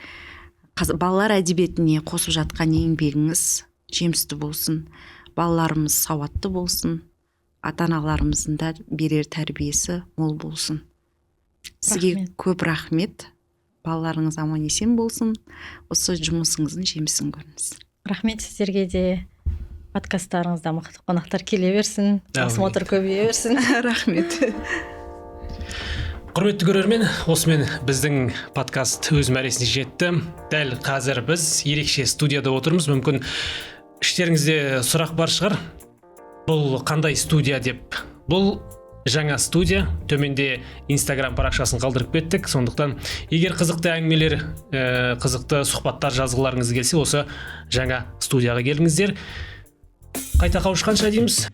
балалар әдебиетіне қосып жатқан еңбегіңіз жемісті болсын. Балаларымыз сауатты болсын. Ата-аналарымыздың да берер тәрбиесі мол болсын. Сізге көп рахмет. Балаларыңыз аман есен болсын. Осы жұмысыңыздың жемісін көріңіз. Рахмет сіздерге де. Подкасттарыңызда мықты қонақтар келе берсін. Просмотр көбейе берсін. Рахмет. Құрметті көрермен, осымен біздің подкаст өз мәресіне жетті. Дәл қазір біз ерекше студияда отырмыз. Мүмкін іштеріңізде сұрақ бар шығар. Бұл қандай студия деп? Бұл жаңа студия. Төменде Instagram парақшасын қалдырып кеттік. Сондықтан, егер қызықты әңгімелер, қызықты сұхбаттар жазғыларыңыз келсе, осы жаңа студияға келіңіздер. Қайта қауышқанша дейміз.